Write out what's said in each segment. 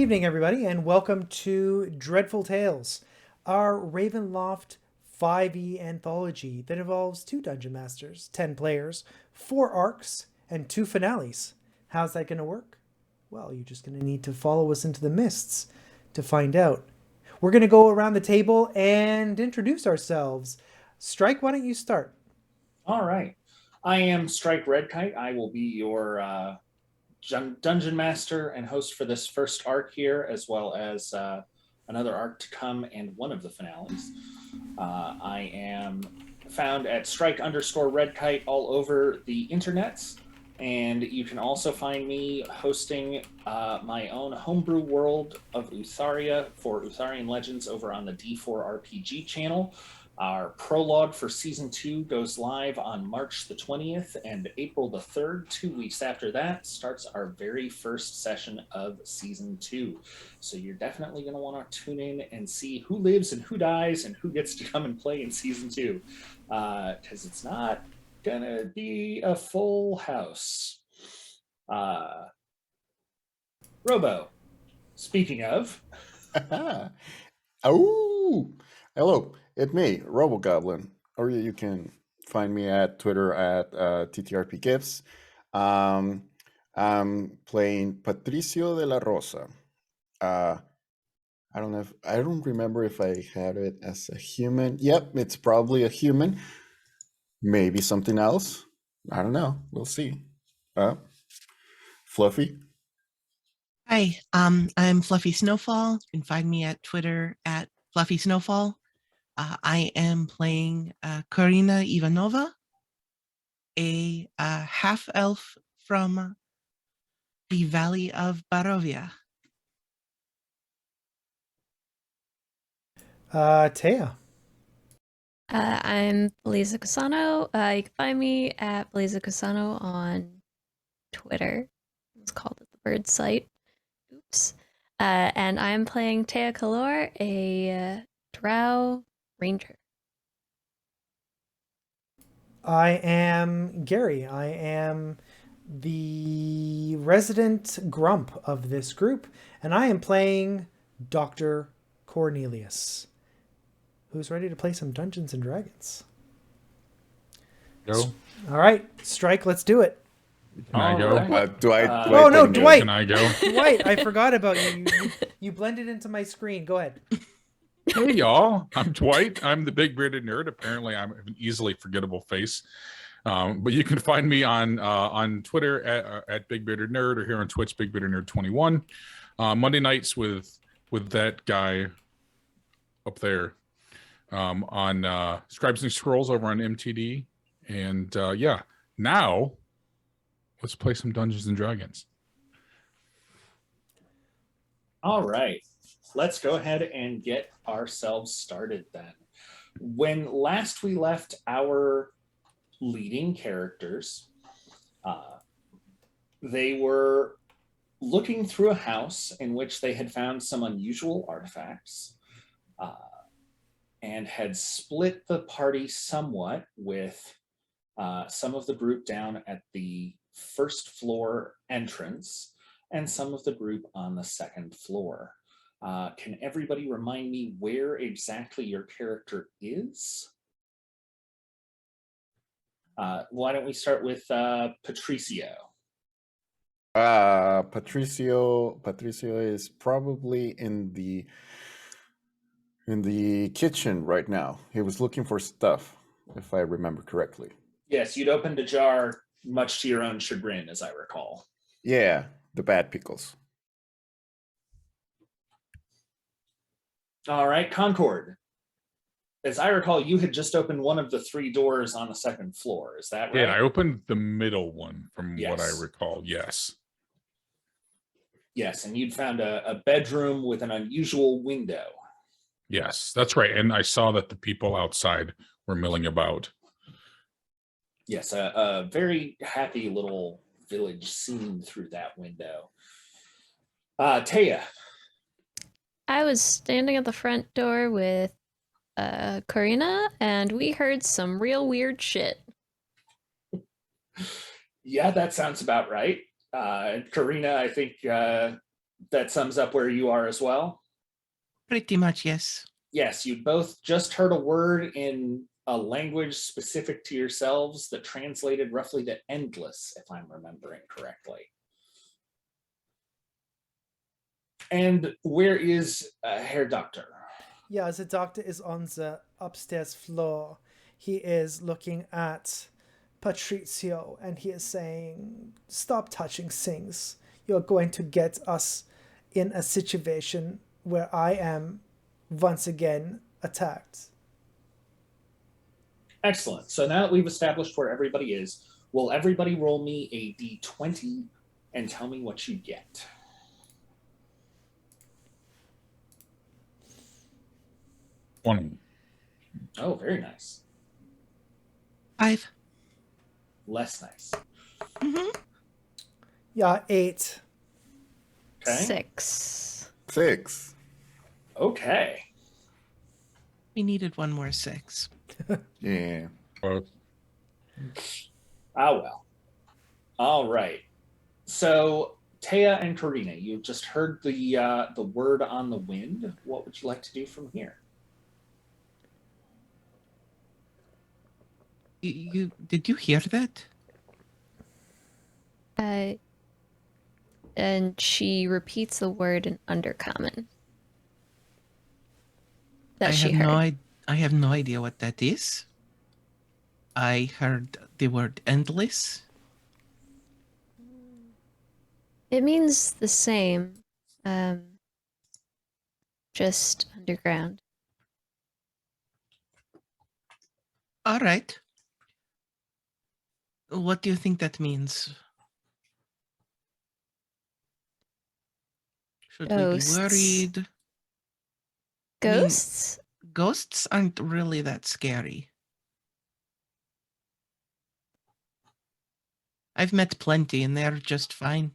evening, everybody, and welcome to Dreadful Tales, our Ravenloft 5e anthology that involves 2 dungeon masters, 10 players, 4 arcs, and 2 finales. How's that going to work? Well, you're just going to need to follow us into the mists to find out. We're going to go around the table and introduce ourselves. Strike, why don't you start? All right. I am Strike Redkite. I will be your dungeon master and host for this first arc here, as well as another arc to come and one of the finales. I am found at Strike_Redkite all over the internets. And you can also find me hosting my own homebrew world of Utharia for Utharian Legends over on the D4 RPG channel. Our prologue for season 2 goes live on March the 20th, and April the 3rd, 2 weeks after that, starts our very first session of season 2. So you're definitely going to want to tune in and see who lives and who dies and who gets to come and play in season 2, because it's not going to be a full house. Robo, speaking of. Oh, hello, it's me, RoboGoblin. Or you can find me at Twitter at TTRPGifts. I'm playing Patricio de la Rosa. I don't remember if I had it as a human. Yep, it's probably a human. Maybe something else. I don't know. We'll see. Fluffy. Hi, I'm Fluffy Snowfall. You can find me at Twitter at Fluffy Snowfall. I am playing Karina Ivanova, a half-elf from the Valley of Barovia. Taya. I'm Belisa Cusano. You can find me at Belisa Cusano on Twitter. It's called the Bird Site. Oops. And I'm playing Taya Kalor, a drow ranger. I am Gary. I am the resident grump of this group, and I am playing Dr. Cornelius, who's ready to play some Dungeons and Dragons. Go. All right, Strike, let's do it. Can I go? Oh, no, Dwight. Can I go? Dwight, I forgot about you. You blended into my screen. Go ahead. Hey, y'all. I'm Dwight. I'm the big bearded nerd. Apparently, I'm an easily forgettable face. But you can find me on Twitter at Big Bearded Nerd, or here on Twitch, Big Bearded Nerd 21. Monday nights with that guy up there on Scribes and Scrolls over on MTD. And yeah, now let's play some Dungeons and Dragons. All right. Let's go ahead and get ourselves started then. When last we left our leading characters, they were looking through a house in which they had found some unusual artifacts and had split the party somewhat with some of the group down at the first floor entrance and some of the group on the second floor. Can everybody remind me where exactly your character is? Why don't we start with Patricio? Patricio is probably in the kitchen right now. He was looking for stuff, if I remember correctly. Yes, you'd opened a jar, much to your own chagrin, as I recall. Yeah, the bad pickles. All right, Concord. As I recall, you had just opened one of the 3 doors on the second floor. Is that right? Yeah, I opened the middle one from what I Yes. recall. Yes. Yes, and you'd found a bedroom with an unusual window. Yes, that's right. And I saw that the people outside were milling about. Yes, a very happy little village seen through that window. Taya. I was standing at the front door with Karina, and we heard some real weird shit. Yeah, that sounds about right. Karina, I think That sums up where you are as well. Pretty much, yes. Yes, you both just heard a word in a language specific to yourselves that translated roughly to endless, if I'm remembering correctly. And where is Herr Doctor? Yeah, the doctor is on the upstairs floor. He is looking at Patrizio and he is saying, "Stop touching things. You're going to get us in a situation where I am once again attacked." Excellent. So now that we've established where everybody is, will everybody roll me a d20 and tell me what you get? Oh, very nice. 5. Less nice. Mm-hmm. Yeah, 8. Okay. 6. 6. Okay. We needed one more 6. Yeah. Ah, well. All right. So, Taya and Karina, you've just heard the word on the wind. What would you like to do from here? Did you hear that? And she repeats the word in Undercommon that she heard. I have no idea what that is. I heard the word endless. It means the same, just underground. All right. What do you think that means? Should we be Ghosts. worried? I mean, Ghosts? Ghosts aren't really that scary. I've met plenty and they're just fine.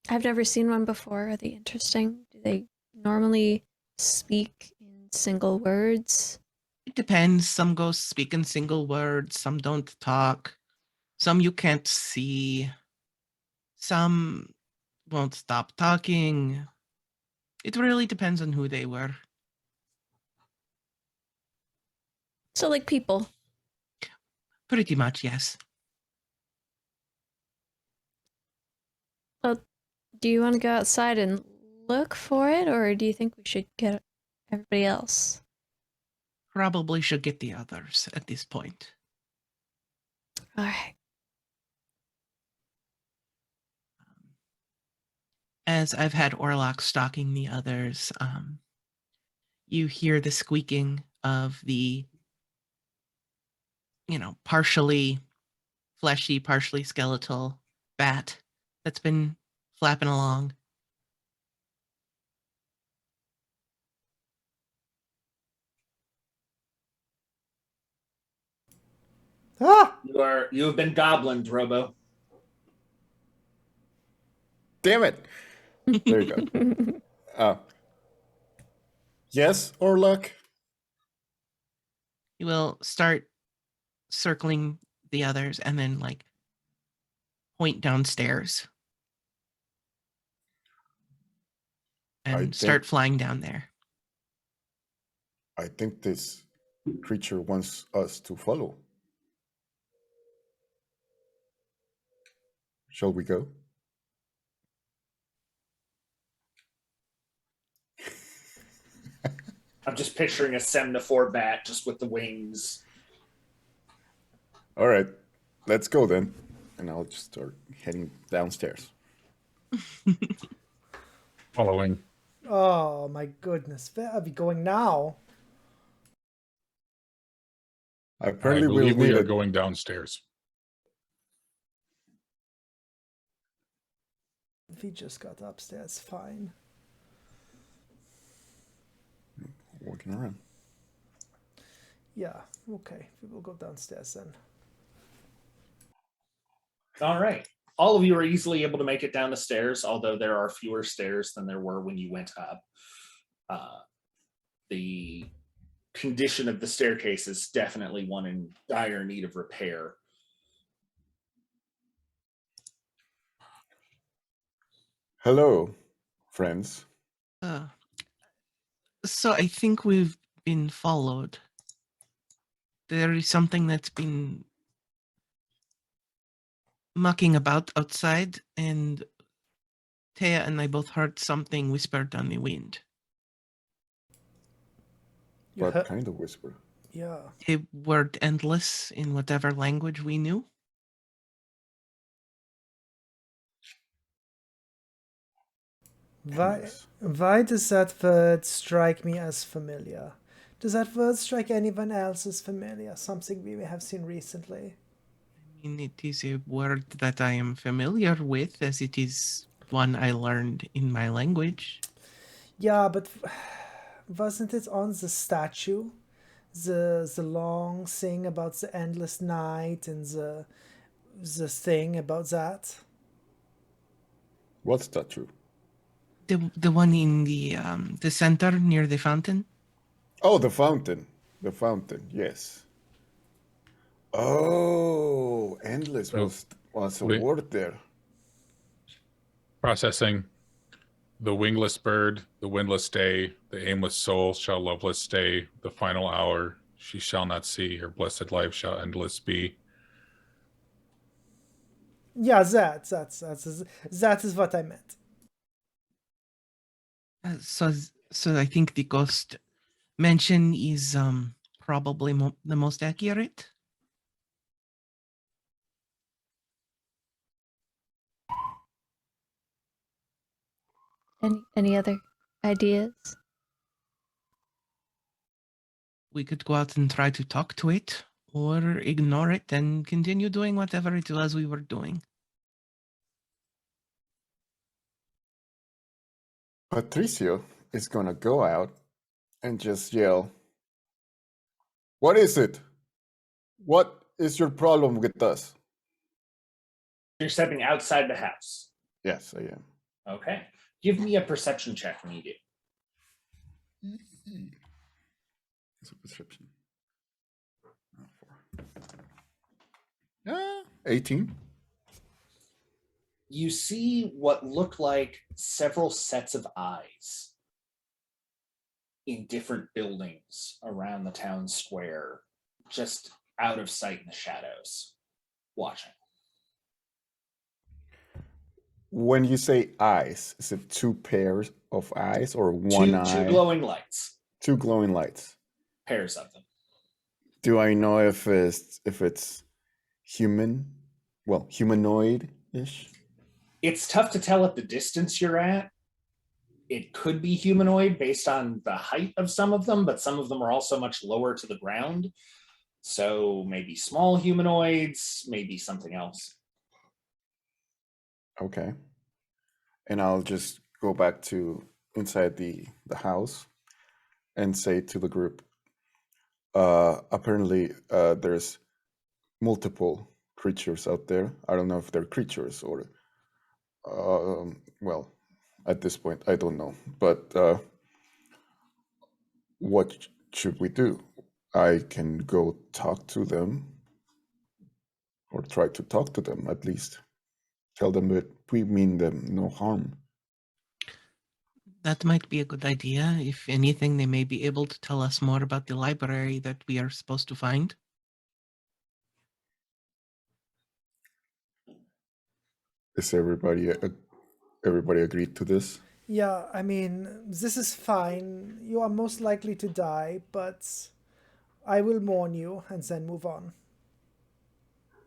I've never seen one before. Are they interesting? Do they normally speak in single words? It depends. Some ghosts speak in single words, some don't talk, some you can't see, some won't stop talking. It really depends on who they were. So, like people. Pretty much, yes. Well, do you want to go outside and look for it, or do you think we should get everybody else? Probably should get the others at this point. All right. As I've had Orlok stalking the others, you hear the squeaking of the, partially fleshy, partially skeletal bat that's been flapping along. Ah! You have been goblined, Robo. Damn it. There you go. Yes, or luck? You will start circling the others and then point downstairs and start flying down there. I think this creature wants us to follow. Shall we go? I'm just picturing a Semnophore bat just with the wings. All right, let's go then. And I'll just start heading downstairs. Following. Oh my goodness. Where are we going now? Apparently I believe we'll we need are it. going downstairs. We just got upstairs, fine. Walking around. Yeah, okay. We will go downstairs then. All right. All of you are easily able to make it down the stairs, although there are fewer stairs than there were when you went up. The condition of the staircase is definitely one in dire need of repair. Hello, friends. Uh, so I think we've been followed. There is something that's been mucking about outside, and Taya and I both heard something whispered on the wind. You What heard- kind of whisper? Yeah. A word endless in whatever language we knew. Why, Endless. why does that word strike me as familiar? Does that word strike anyone else as familiar? Something we may have seen recently? I mean, it is a word that I am familiar with, as it is one I learned in my language. Yeah, but wasn't it on the statue? The long thing about the endless night and the thing about that? What's that true? The one in the center near the fountain. Oh, the fountain. The fountain, yes. Oh, endless So was a we word there. processing the wingless bird, the windless day, the aimless soul shall loveless stay. The final hour she shall not see. Her blessed life shall endless be. Yeah, that is what I meant. So I think the ghost mention is probably the most accurate. Any other ideas? We could go out and try to talk to it, or ignore it and continue doing whatever it was we were doing. Patricio is gonna go out and just yell, "What is it? What is your problem with us?" You're stepping outside the house. Yes, I am. Okay. Give me a perception check when you do. It's a perception. 18. You see what look like several sets of eyes in different buildings around the town square, just out of sight in the shadows, watching. When you say eyes, is it two pairs of eyes or one Two eye? glowing lights, Two glowing lights. pairs of them. Do I know if it's human? Well, humanoid-ish? It's tough to tell at the distance you're at. It could be humanoid based on the height of some of them, but some of them are also much lower to the ground. So maybe small humanoids, maybe something else. Okay. And I'll just go back to inside the house and say to the group, apparently there's multiple creatures out there. I don't know if they're creatures or well, at this point I don't know. But what should we do? I can go talk to them, or try to talk to them at least. Tell them that we mean them no harm. That might be a good idea. If anything, they may be able to tell us more about the library that we are supposed to find. Is everybody agreed to this? Yeah, I mean, this is fine. You are most likely to die, but I will warn you and then move on.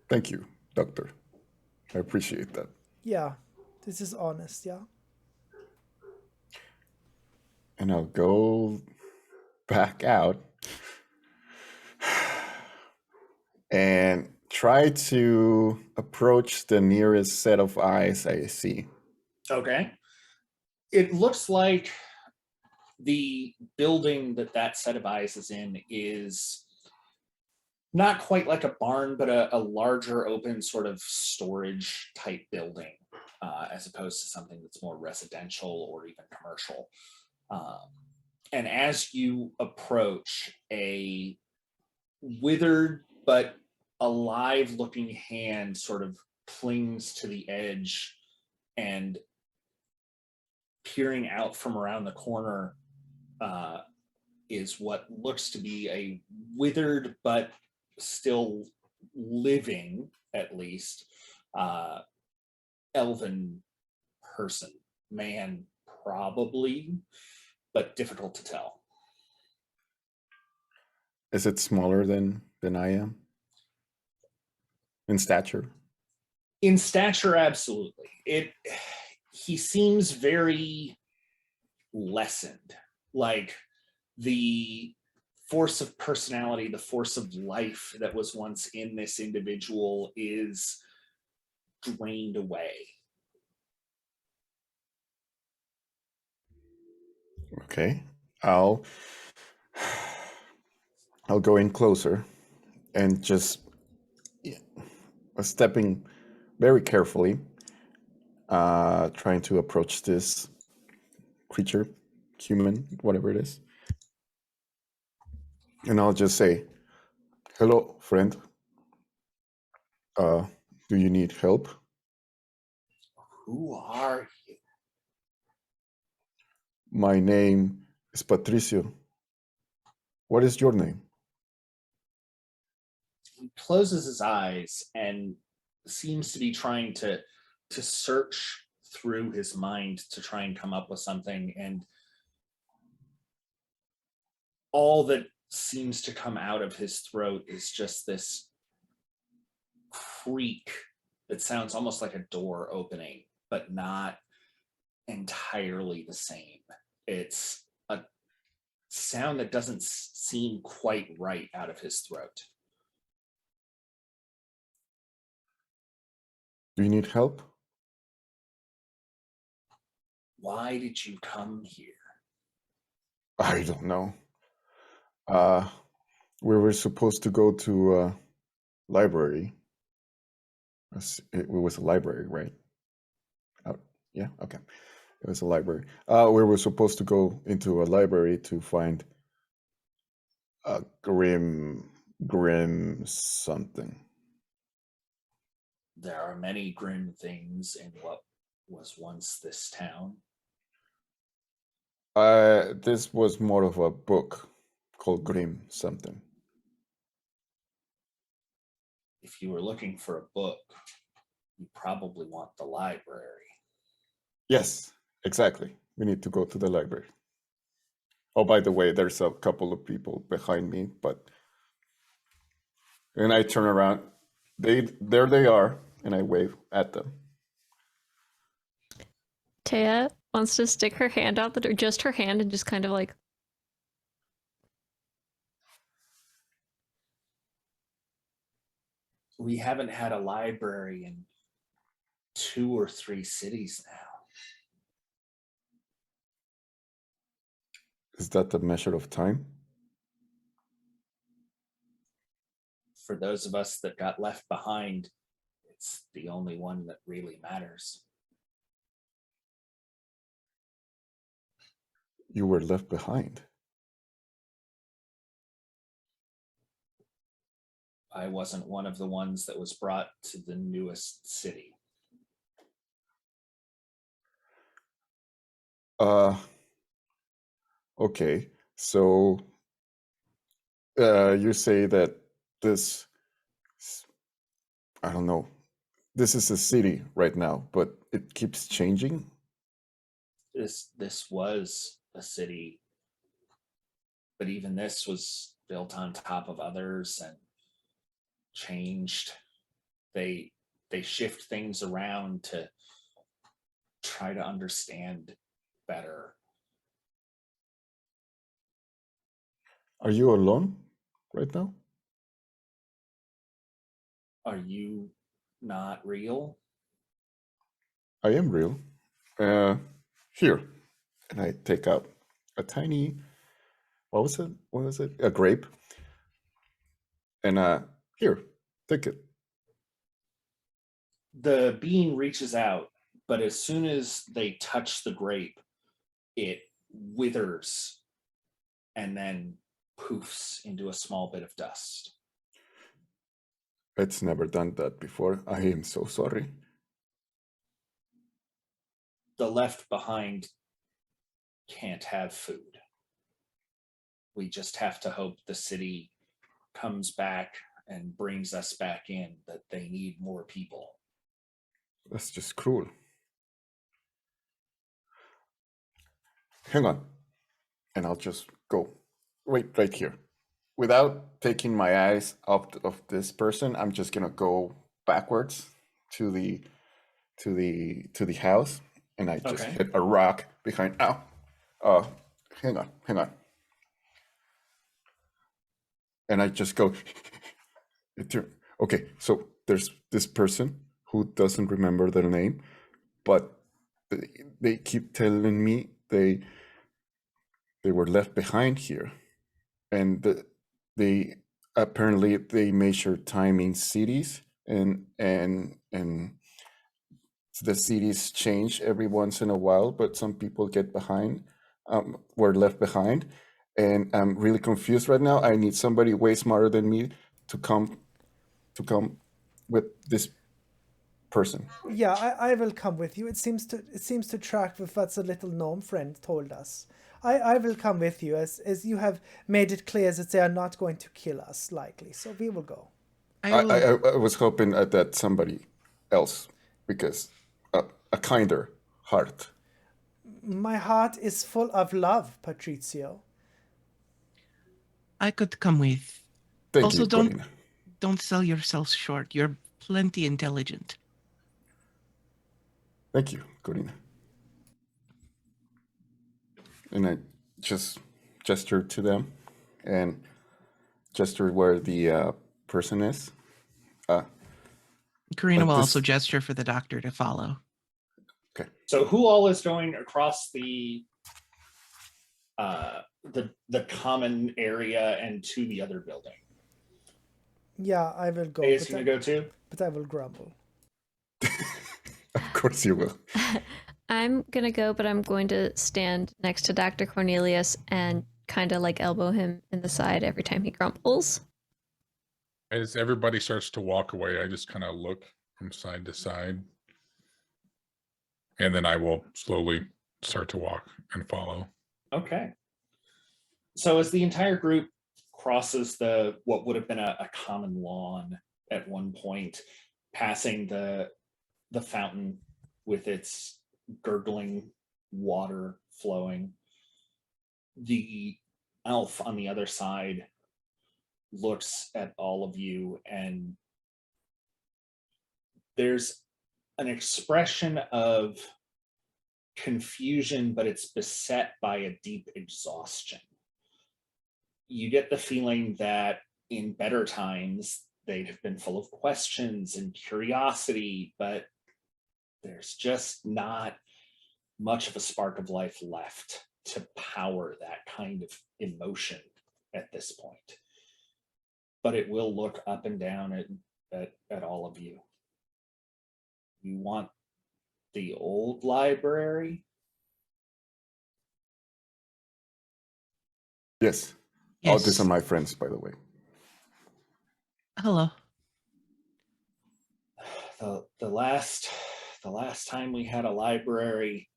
Thank you, Doctor. I appreciate that. Yeah, this is honest, yeah. And I'll go back out and try to approach the nearest set of eyes I see. Okay. It looks like the building that set of eyes is in is not quite like a barn, but a larger open sort of storage type building, as opposed to something that's more residential or even commercial. And as you approach, a withered but alive looking hand sort of clings to the edge and peering out from around the corner is what looks to be a withered but still living, at least, elven person, man, probably, but difficult to tell. Is it smaller than I am in stature? In stature, absolutely. He seems very lessened, like the force of personality, the force of life that was once in this individual is drained away. Okay, I'll go in closer and just stepping very carefully, trying to approach this creature, human, whatever it is. And I'll just say, hello, friend. Do you need help? Who are you? My name is Patricio. What is your name? He closes his eyes and seems to be trying to search through his mind to try and come up with something, and all that seems to come out of his throat is just this creak that sounds almost like a door opening, but not entirely the same. It's a sound that doesn't seem quite right out of his throat. Do you need help? Why did you come here? I don't know. We were supposed to go to a library. It was a library, right? Yeah, okay. It was a library. We were supposed to go into a library to find a grim something. There are many grim things in what was once this town. This was more of a book called Grim something. If you were looking for a book, you probably want the library. Yes, exactly. We need to go to the library. Oh, by the way, there's a couple of people behind me, and I turn around. There they are, and I wave at them. Taya wants to stick her hand out the door, just her hand, and just kind of like. We haven't had a library in 2 or 3 cities now. Is that the measure of time? For those of us that got left behind, it's the only one that really matters. You were left behind. I wasn't one of the ones that was brought to the newest city. Okay, so you say that this, I don't know, this is a city right now, but it keeps changing? This was a city, but even this was built on top of others and changed. They shift things around to try to understand better. Are you alone right now? Are you not real? I am real. Here. And I take out a tiny, what was it? What was it? A grape. And here, take it. The bean reaches out, but as soon as they touch the grape, it withers and then poofs into a small bit of dust. It's never done that before. I am so sorry. The left behind can't have food. We just have to hope the city comes back and brings us back in, that they need more people. That's just cruel. Hang on. And I'll just go right here. Without taking my eyes off of this person, I'm just gonna go backwards to the house, and I just Okay. hit a rock behind. Ow! Hang on. And I just go. Okay, so there's this person who doesn't remember their name, but they keep telling me they were left behind here, and they apparently they measure time in cities, and the cities change every once in a while, but some people get behind, were left behind, and I'm really confused right now. I need somebody way smarter than me to come with this person. Yeah, I will come with you. It seems to track with what the little gnome friend told us. I will come with you, as you have made it clear that they are not going to kill us, likely. So we will go. I was hoping that somebody else, because a kinder heart. My heart is full of love, Patrizio. I could come with. Thank Also, you, Corina. don't sell yourself short. You're plenty intelligent. Thank you, Corina. And I just gestured to them, and gestured where the person is. Karina Like will this- also gesture for the doctor to follow. Okay. So who all is going across the common area and to the other building? Yeah, I will go. Is going to go too? But I will grumble. Of course you will. I'm gonna go, but I'm going to stand next to Dr. Cornelius and kind of like elbow him in the side every time he grumbles. As everybody starts to walk away, I just kind of look from side to side. And then I will slowly start to walk and follow. Okay. So as the entire group crosses what would have been a common lawn at one point, passing the fountain with its gurgling water flowing, the elf on the other side looks at all of you, and there's an expression of confusion, but it's beset by a deep exhaustion. You get the feeling that in better times, they'd have been full of questions and curiosity, but there's just not much of a spark of life left to power that kind of emotion at this point. But it will look up and down at all of you. You want the old library? Yes. Yes. All these are my friends, by the way. Hello. The last time we had a library,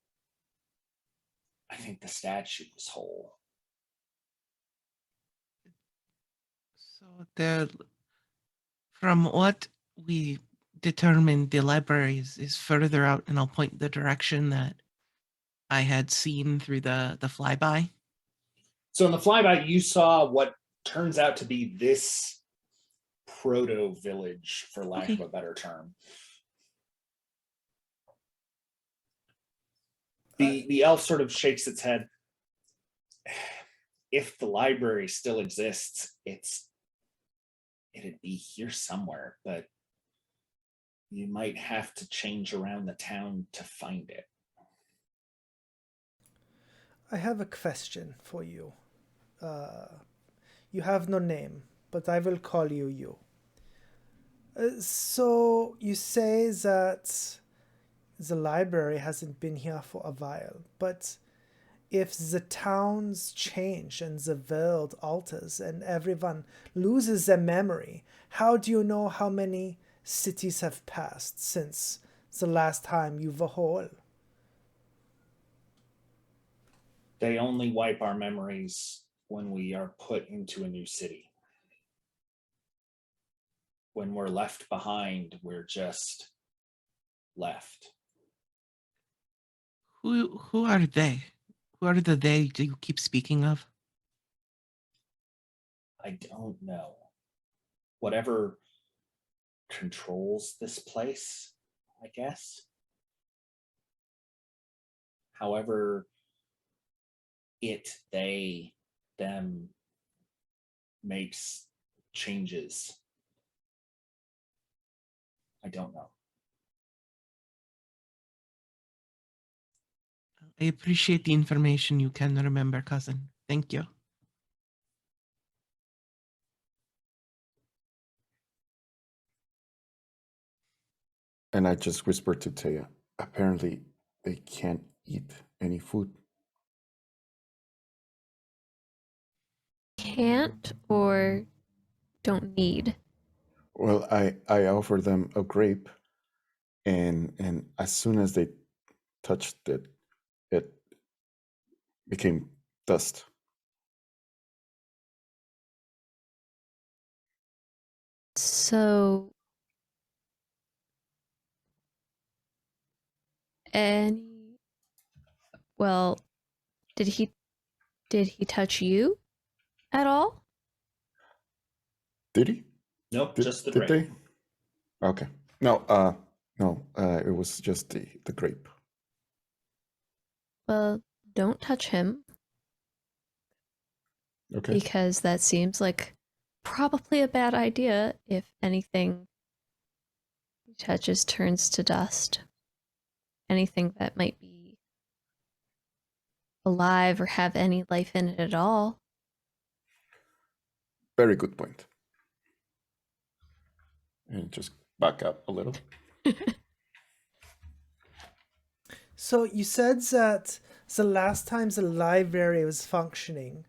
I think the statue was whole. So from what we determined, the library is further out, and I'll point the direction that I had seen through the flyby. So in the flyby, you saw what turns out to be this proto village, for lack of a better term. The elf sort of shakes its head. If the library still exists, it'd be here somewhere, but you might have to change around the town to find it. I have a question for you. You have no name, but I will call you you. So you say that the library hasn't been here for a while, but if the towns change and the world alters and everyone loses their memory, how do you know how many cities have passed since the last time you were whole? They only wipe our memories when we are put into a new city. When we're left behind, we're just left. Who are they? Who are the they that you keep speaking of? I don't know. Whatever controls this place, I guess. However, it, they, them makes changes. I don't know. I appreciate the information you can remember, cousin. Thank you. And I just whispered to Taya, apparently they can't eat any food. Can't or don't need. Well, I offered them a grape, and as soon as they touched it, it became dust. So any well, did he touch you at all? Did he? Nope, Did, just the did grape. they? Okay. No, no, it was just the grape. Well, don't touch him Okay. because that seems like probably a bad idea if anything he touches turns to dust. Anything that might be alive or have any life in it at all. Very good point. And just back up a little. So you said that the last time the library was functioning,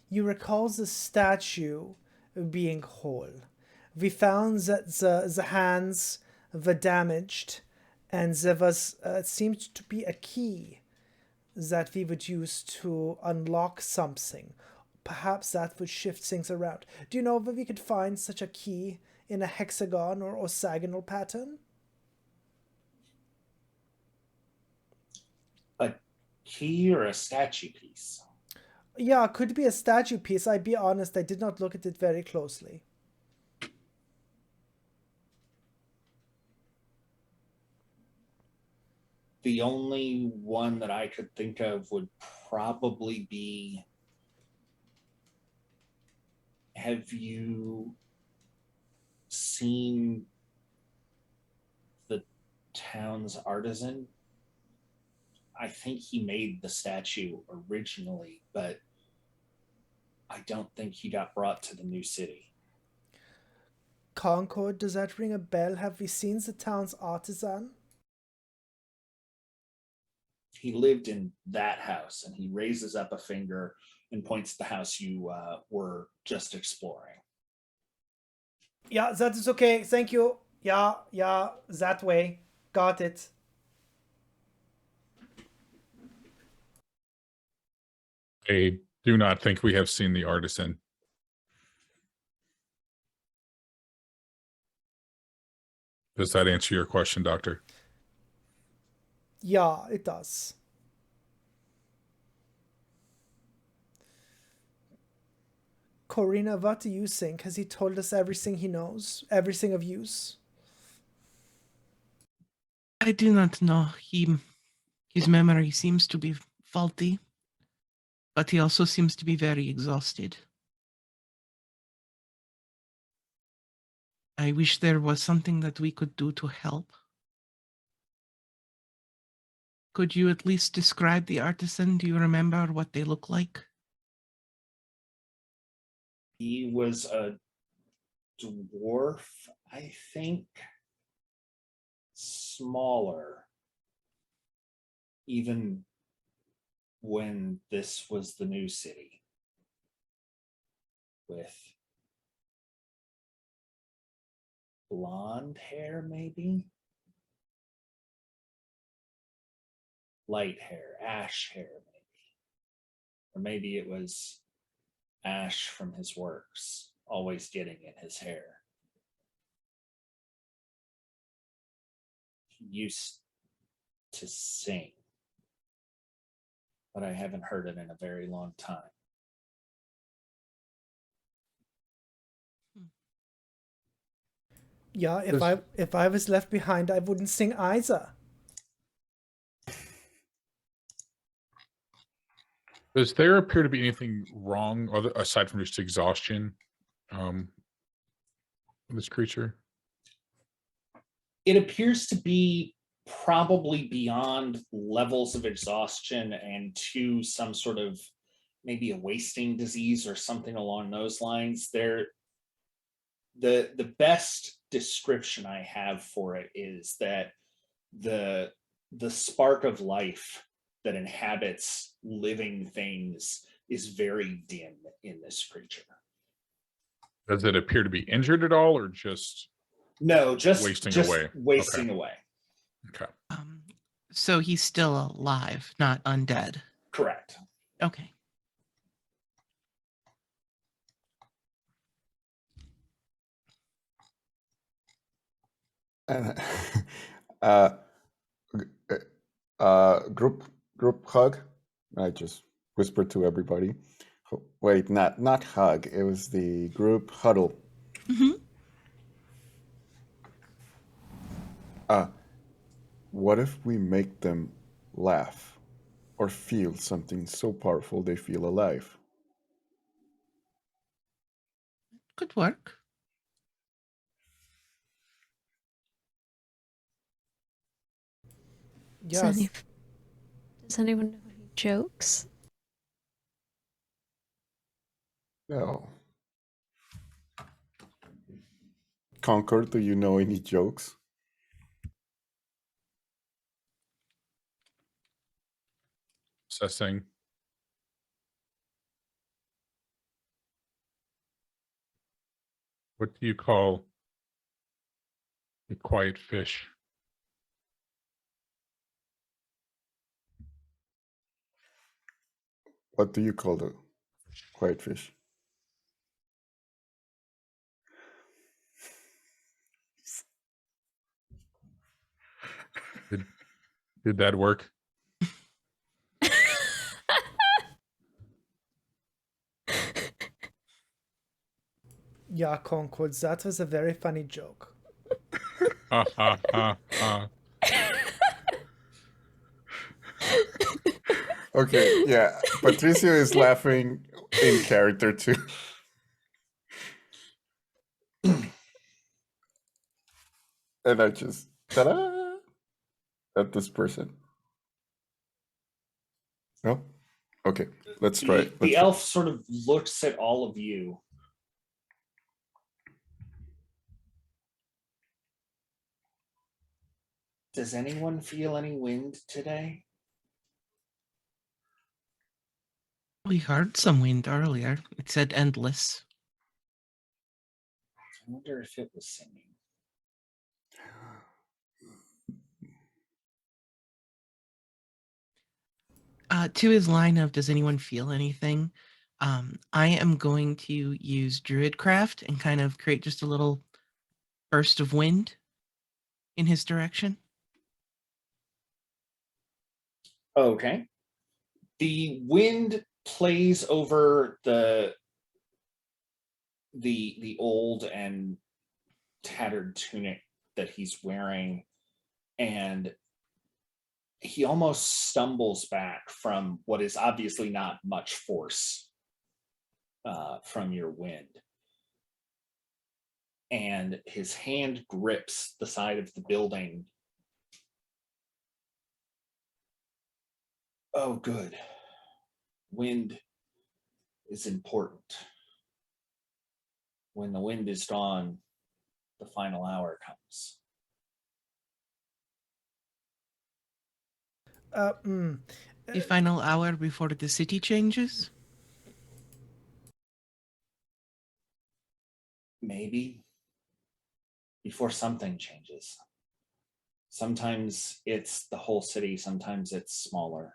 you recall the statue being whole. We found that the hands were damaged, and there was it seemed to be a key that we would use to unlock something. Perhaps that would shift things around. Do you know where we could find such a key in a hexagon or hexagonal pattern? A key or a statue piece? Yeah, it could be a statue piece. I'd be honest, I did not look at it very closely. The only one that I could think of would probably be, have you seen the town's artisan? I think he made the statue originally, but I don't think he got brought to the new city. Concord, does that ring a bell? Have we seen the town's artisan? He lived in that house, and he raises up a finger and points to the house you were just exploring. Yeah, that is okay. Thank you. Yeah, that way. Got it. I do not think we have seen the artisan. Does that answer your question, Doctor? Yeah, it does. Corina, what do you think? Has he told us everything he knows? Everything of use? I do not know. His memory seems to be faulty, but he also seems to be very exhausted. I wish there was something that we could do to help. Could you at least describe the artisan? Do you remember what they look like? He was a dwarf, I think. Smaller. Even when this was the new city. With blonde hair, maybe? Light hair, ash hair, maybe. Or maybe it was ash from his works always getting in his hair. He used to sing, but I haven't heard it in a very long time. Yeah, Does- if I was left behind, I wouldn't sing either. Does there appear to be anything wrong aside from just exhaustion with this creature? It appears to be probably beyond levels of exhaustion and to some sort of maybe a wasting disease or something along those lines. The best description I have for it is that the spark of life that inhabits living things is very dim in this creature. Does it appear to be injured at all, or just No, just wasting just away? wasting Okay. away. Okay. So he's still alive, not undead. Correct. Okay. And group hug. I just whispered to everybody. Wait, not hug. It was the group huddle. Mm-hmm. What if we make them laugh or feel something so powerful they feel alive? Could work. Yes. Does anyone know any jokes? No. Concord, do you know any jokes? Assessing. What do you call a quiet fish? What do you call the quiet fish? Did that work? Yeah, Concord, that was a very funny joke. Ha ha ha ha. Okay, yeah. Patricio is laughing in character too. And I just ta-da at this person. No? Okay, let's try it. The Let's elf sort of looks at all of you. Does anyone feel any wind today? We heard some wind earlier. It said endless. I wonder if it was singing. To his line of "Does anyone feel anything?" I am going to use Druidcraft and kind of create just a little burst of wind in his direction. Okay. The wind plays over the old and tattered tunic that he's wearing, and he almost stumbles back from what is obviously not much force from your wind. And his hand grips the side of the building. Oh, good. Wind is important. When the wind is gone, the final hour comes. The final hour before the city changes. Maybe before something changes. Sometimes it's the whole city, sometimes it's smaller.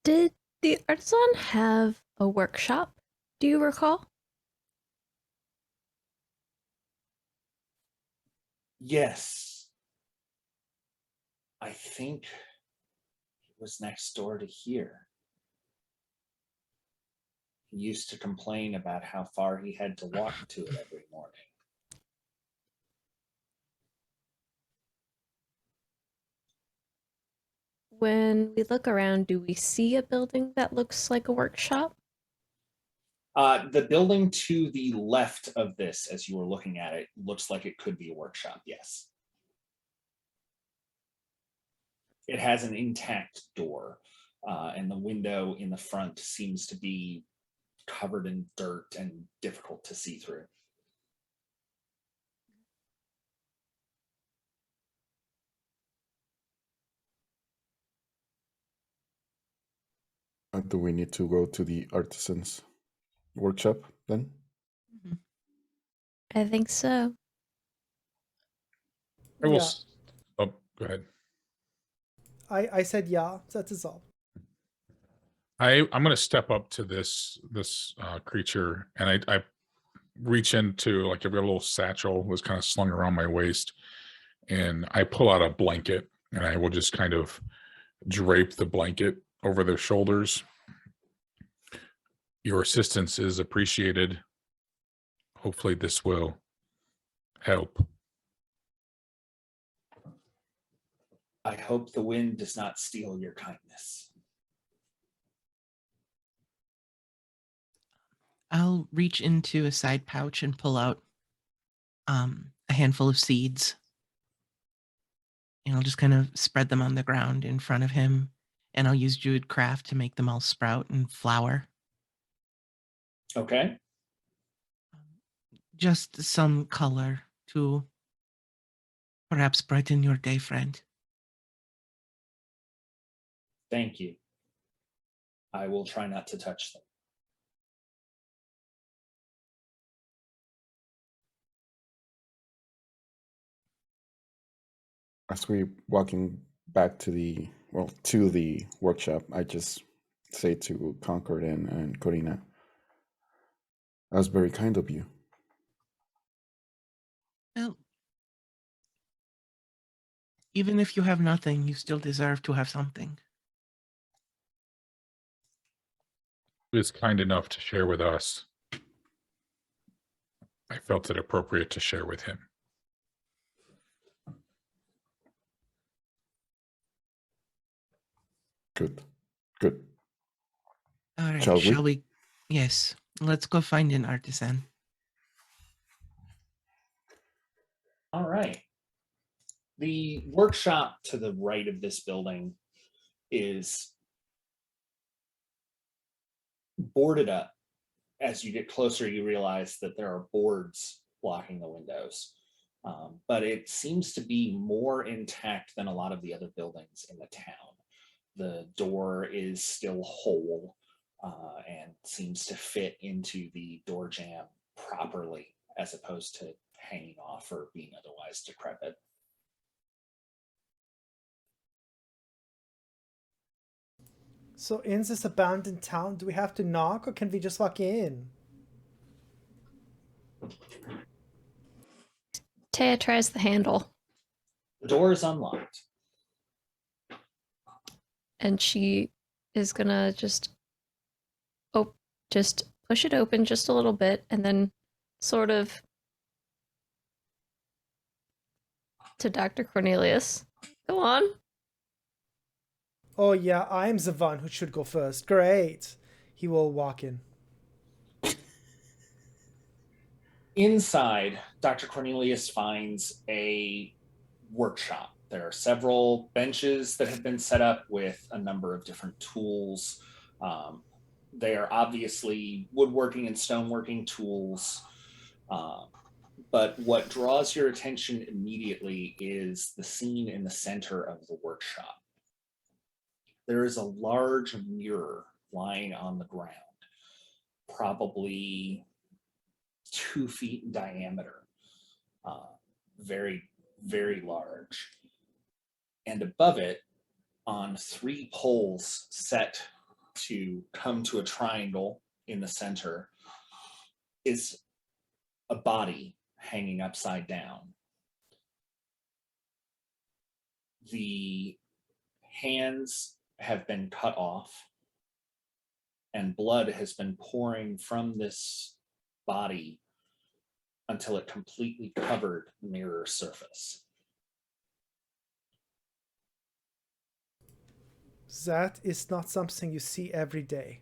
Did the artisan have a workshop? Do you recall? Yes. I think it was next door to here. He used to complain about how far he had to walk to it every morning. When we look around, do we see a building that looks like a workshop? The building to the left of this, as you were looking at it, looks like it could be a workshop, yes. It has an intact door, and the window in the front seems to be covered in dirt and difficult to see through. Do we need to go to the artisan's workshop then? I think so. I will. Yeah, Oh, go ahead. I said yeah. That is all. I'm going to step up to this creature, and I reach into, like, I've got a little satchel was kind of slung around my waist, and I pull out a blanket, and I will just kind of drape the blanket over their shoulders. Your assistance is appreciated. Hopefully this will help. I hope the wind does not steal your kindness. I'll reach into a side pouch and pull out a handful of seeds. And I'll just kind of spread them on the ground in front of him. And I'll use Druid Craft to make them all sprout and flower. Okay. Just some color to perhaps brighten your day, friend. Thank you. I will try not to touch them. As we walking back to the workshop, I just say to Concord and Corina, that was very kind of you. Well, even if you have nothing, you still deserve to have something. He was kind enough to share with us. I felt it appropriate to share with him. Good. All right, Shall we? shall we? Yes, let's go find an artisan. All right. The workshop to the right of this building is boarded up. As you get closer, you realize that there are boards blocking the windows. But it seems to be more intact than a lot of the other buildings in the town. The door is still whole and seems to fit into the door jamb properly, as opposed to hanging off or being otherwise decrepit. So in this abandoned town, do we have to knock or can we just walk in? Taya tries the handle, The door is unlocked. and she is gonna just push it open just a little bit, and then sort of to Dr. Cornelius. Go on. Oh yeah, I'm the one who should go first. Great. He will walk in. Inside, Dr. Cornelius finds a workshop. There are several benches that have been set up with a number of different tools. They are obviously woodworking and stoneworking tools. But what draws your attention immediately is the scene in the center of the workshop. There is a large mirror lying on the ground, probably 2 feet in diameter, very, very large. And above it, on 3 poles set to come to a triangle in the center is a body hanging upside down. The hands have been cut off, and blood has been pouring from this body until it completely covered the mirror surface. That is not something you see every day.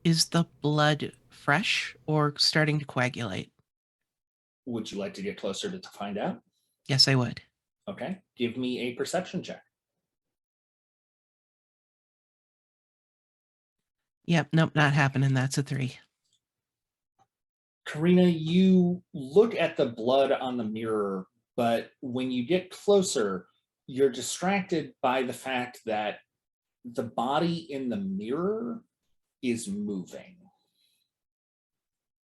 Is the blood fresh or starting to coagulate? Would you like to get closer to find out? Yes, I would. Okay, give me a perception check. Yep, nope, not happening. That's a 3. Karina, you look at the blood on the mirror, but when you get closer, you're distracted by the fact that the body in the mirror is moving.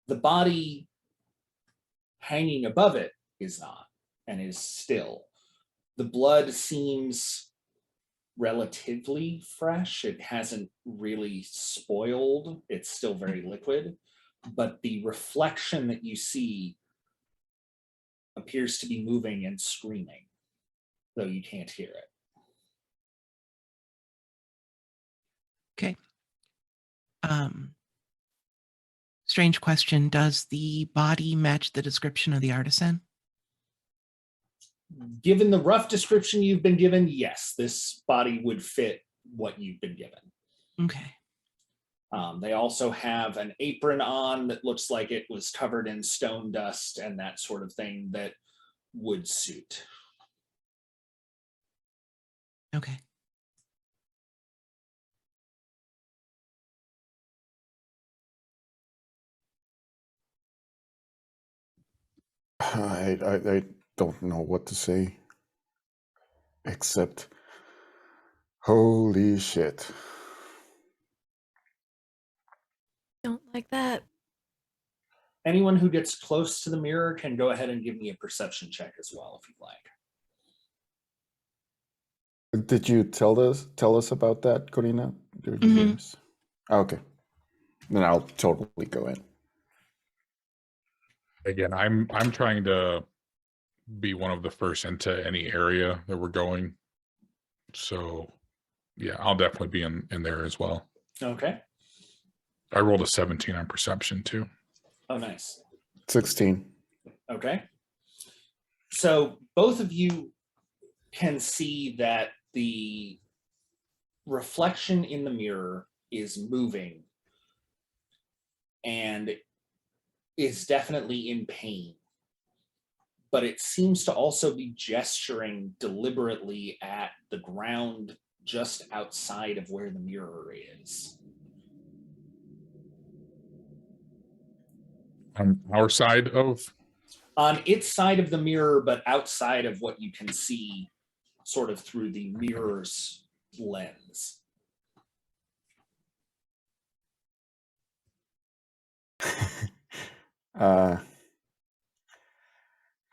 The body hanging above it is not, and is still. The blood seems relatively fresh. It hasn't really spoiled. It's still very liquid, but the reflection that you see appears to be moving and screaming, though you can't hear it. Okay. Strange question. Does the body match the description of the artisan? Given the rough description you've been given, yes, this body would fit what you've been given. Okay. They also have an apron on that looks like it was covered in stone dust and that sort of thing that would suit. Okay. I don't know what to say. Except, holy shit. Don't like that. Anyone who gets close to the mirror can go ahead and give me a perception check as well, if you'd like. Did you tell us about that, Corina? Did you hear us? Okay. Then I'll totally go in. Again, I'm trying to be one of the first into any area that we're going. So yeah, I'll definitely be in there as well. Okay. I rolled a 17 on perception too. Oh, nice. 16. Okay. So both of you can see that the reflection in the mirror is moving and is definitely in pain, but it seems to also be gesturing deliberately at the ground just outside of where the mirror is. On our side of? On its side of the mirror, but outside of what you can see sort of through the mirror's lens.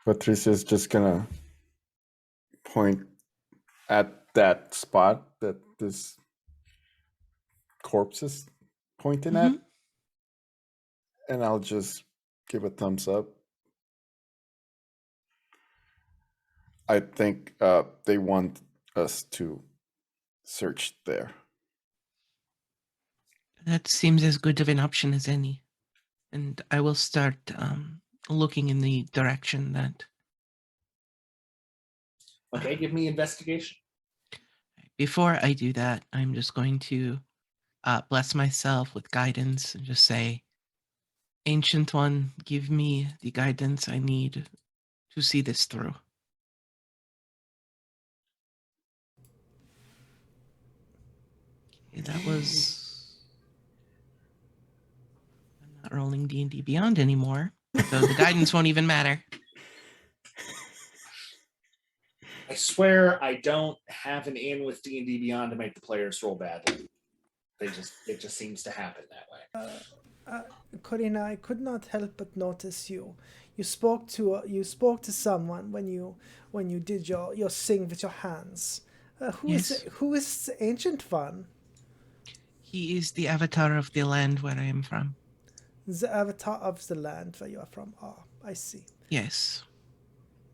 Patricia's just gonna point at that spot that this corpse is pointing at, and I'll just give a thumbs up. I think they want us to search there. That seems as good of an option as any. And I will start looking in the direction that... Okay, give me investigation. Before I do that, I'm just going to bless myself with guidance and just say, Ancient One, give me the guidance I need to see this through. Okay, that was... I'm not rolling D&D Beyond anymore, so the guidance won't even matter. I swear I don't have an in with D&D Beyond to make the players roll badly. It just seems to happen that way. Corina, I could not help but notice you. You spoke to someone when you did your sing with your hands. Yes. Who is the Ancient One? He is the avatar of the land where I am from. The avatar of the land where you are from. Ah, I see. Yes.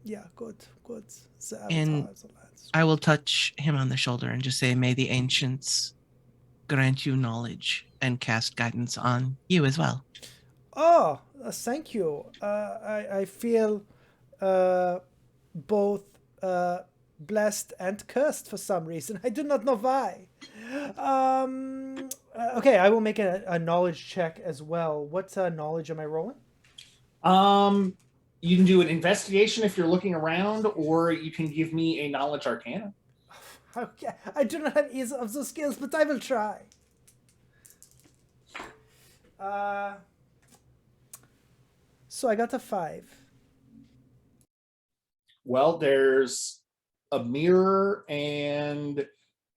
Yeah, good. The avatar And of the land. I will touch him on the shoulder and just say, may the ancients grant you knowledge and cast guidance on you as well. Oh, thank you. I feel both blessed and cursed for some reason. I do not know why. Okay, I will make a knowledge check as well. What knowledge am I rolling? You can do an investigation if you're looking around, or you can give me a knowledge arcana. Okay, I do not have either of those skills, but I will try. So I got a 5. Well, there's a mirror and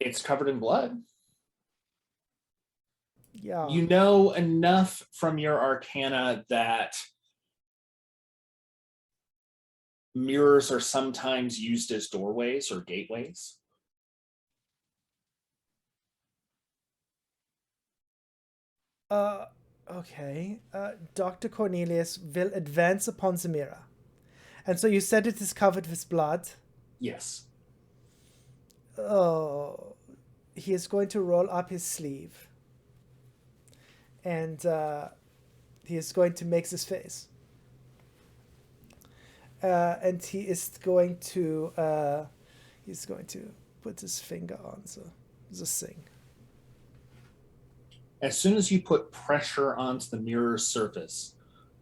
it's covered in blood. Yeah. You know enough from your arcana that mirrors are sometimes used as doorways or gateways. Okay. Dr. Cornelius will advance upon the mirror. And so you said it is covered with blood. Yes. Oh, he is going to roll up his sleeve. And he is going to make this face. And he is going to put his finger on the thing. As soon as you put pressure onto the mirror's surface,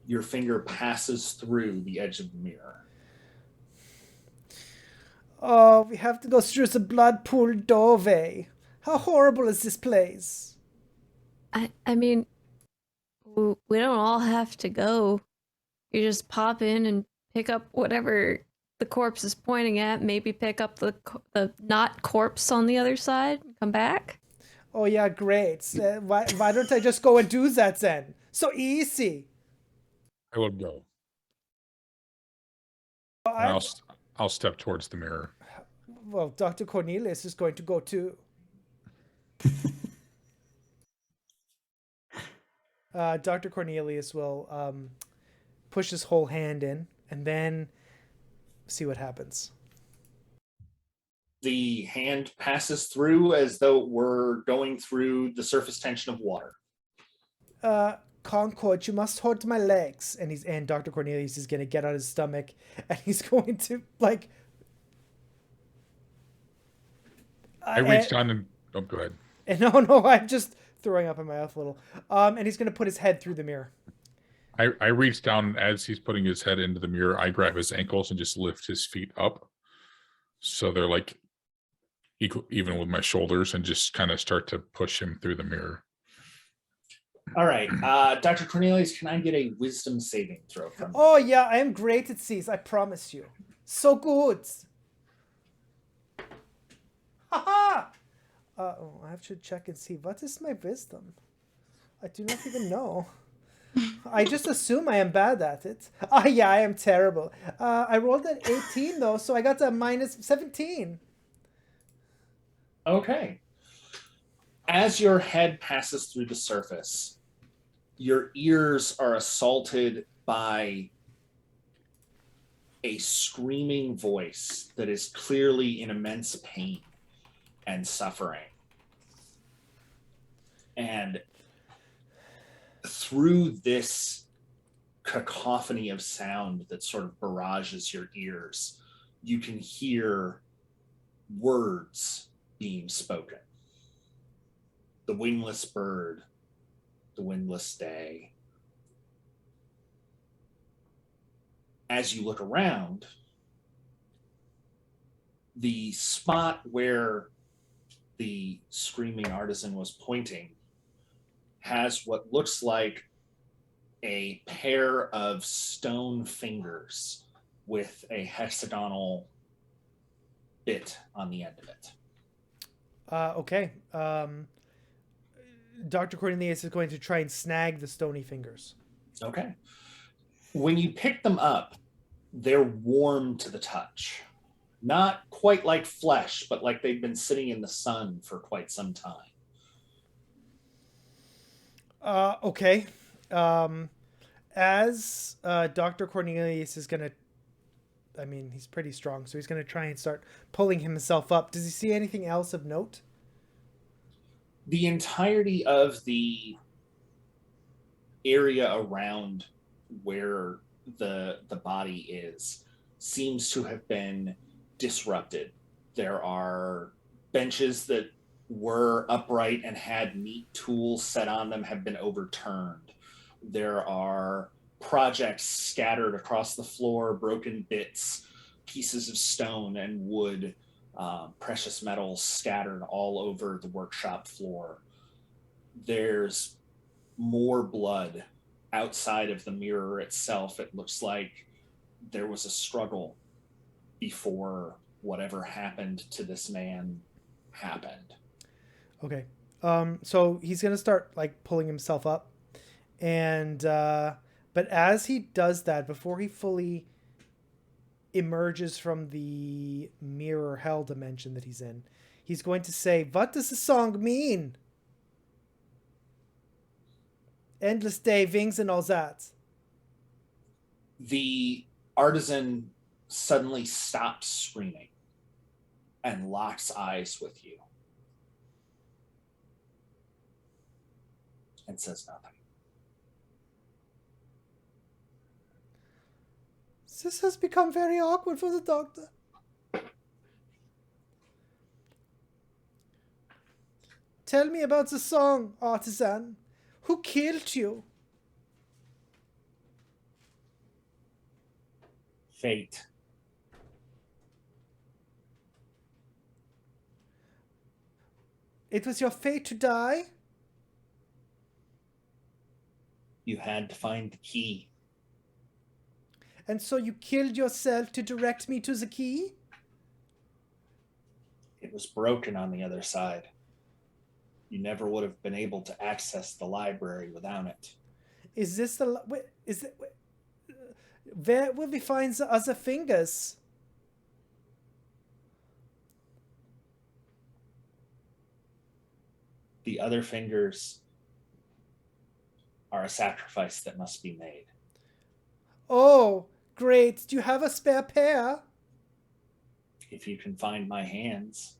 your finger passes through the edge of the mirror. Oh, we have to go through the blood pool doorway. How horrible is this place? I mean, we don't all have to go. You just pop in and pick up whatever the corpse is pointing at. Maybe pick up the not corpse on the other side. And come back. Oh yeah, great. Why don't I just go and do that then? So easy. I will go. And I'll step towards the mirror. Well, Dr. Cornelius is going to go too. Dr. Cornelius will push his whole hand in and then see what happens. The hand passes through as though we're going through the surface tension of water. Concord, you must hold my legs. And Dr. Cornelius is going to get on his stomach and he's going to like. I reached down and go ahead. No, I'm just throwing up in my mouth a little. And he's going to put his head through the mirror. I reach down as he's putting his head into the mirror. I grab his ankles and just lift his feet up, so they're like equal, even with my shoulders, and just kind of start to push him through the mirror. All right, Dr. Cornelius, can I get a wisdom saving throw from you? Oh yeah, I am great at these. I promise you. So good. Haha. I have to check and see. What is my wisdom? I do not even know. I just assume I am bad at it. Yeah, I am terrible. I rolled an 18 though, so I got a minus 17. Okay. As your head passes through the surface, your ears are assaulted by a screaming voice that is clearly in immense pain and suffering. And through this cacophony of sound that sort of barrages your ears, you can hear words being spoken. The wingless bird, the windless day. As you look around, the spot where the screaming artisan was pointing has what looks like a pair of stone fingers with a hexagonal bit on the end of it. Okay. Dr. Cornelius is going to try and snag the stony fingers. Okay. When you pick them up, they're warm to the touch. Not quite like flesh, but like they've been sitting in the sun for quite some time. Okay. Um, as Dr. Cornelius is gonna, I mean, he's pretty strong, so he's gonna try and start pulling himself up. Does he see anything else of note? The entirety of the area around where the body is seems to have been disrupted. There are benches that were upright and had neat tools set on them have been overturned. There are projects scattered across the floor, broken bits, pieces of stone and wood, precious metals scattered all over the workshop floor. There's more blood outside of the mirror itself. It looks like there was a struggle before whatever happened to this man happened. Okay. So he's gonna start like pulling himself up, and but as he does that, before he fully emerges from the mirror hell dimension that he's in, he's going to say, "What does the song mean? Endless day, wings, and all that." The artisan suddenly stops screaming and locks eyes with you and says nothing. This has become very awkward for the doctor. Tell me about the song, artisan. Who killed you? Fate. It was your fate to die? You had to find the key. And so you killed yourself to direct me to the key? It was broken on the other side. You never would have been able to access the library without it. Is this the... Wait, is it... Wait, where will we find the other fingers? The other fingers are a sacrifice that must be made. Oh, great. Do you have a spare pair? If you can find my hands.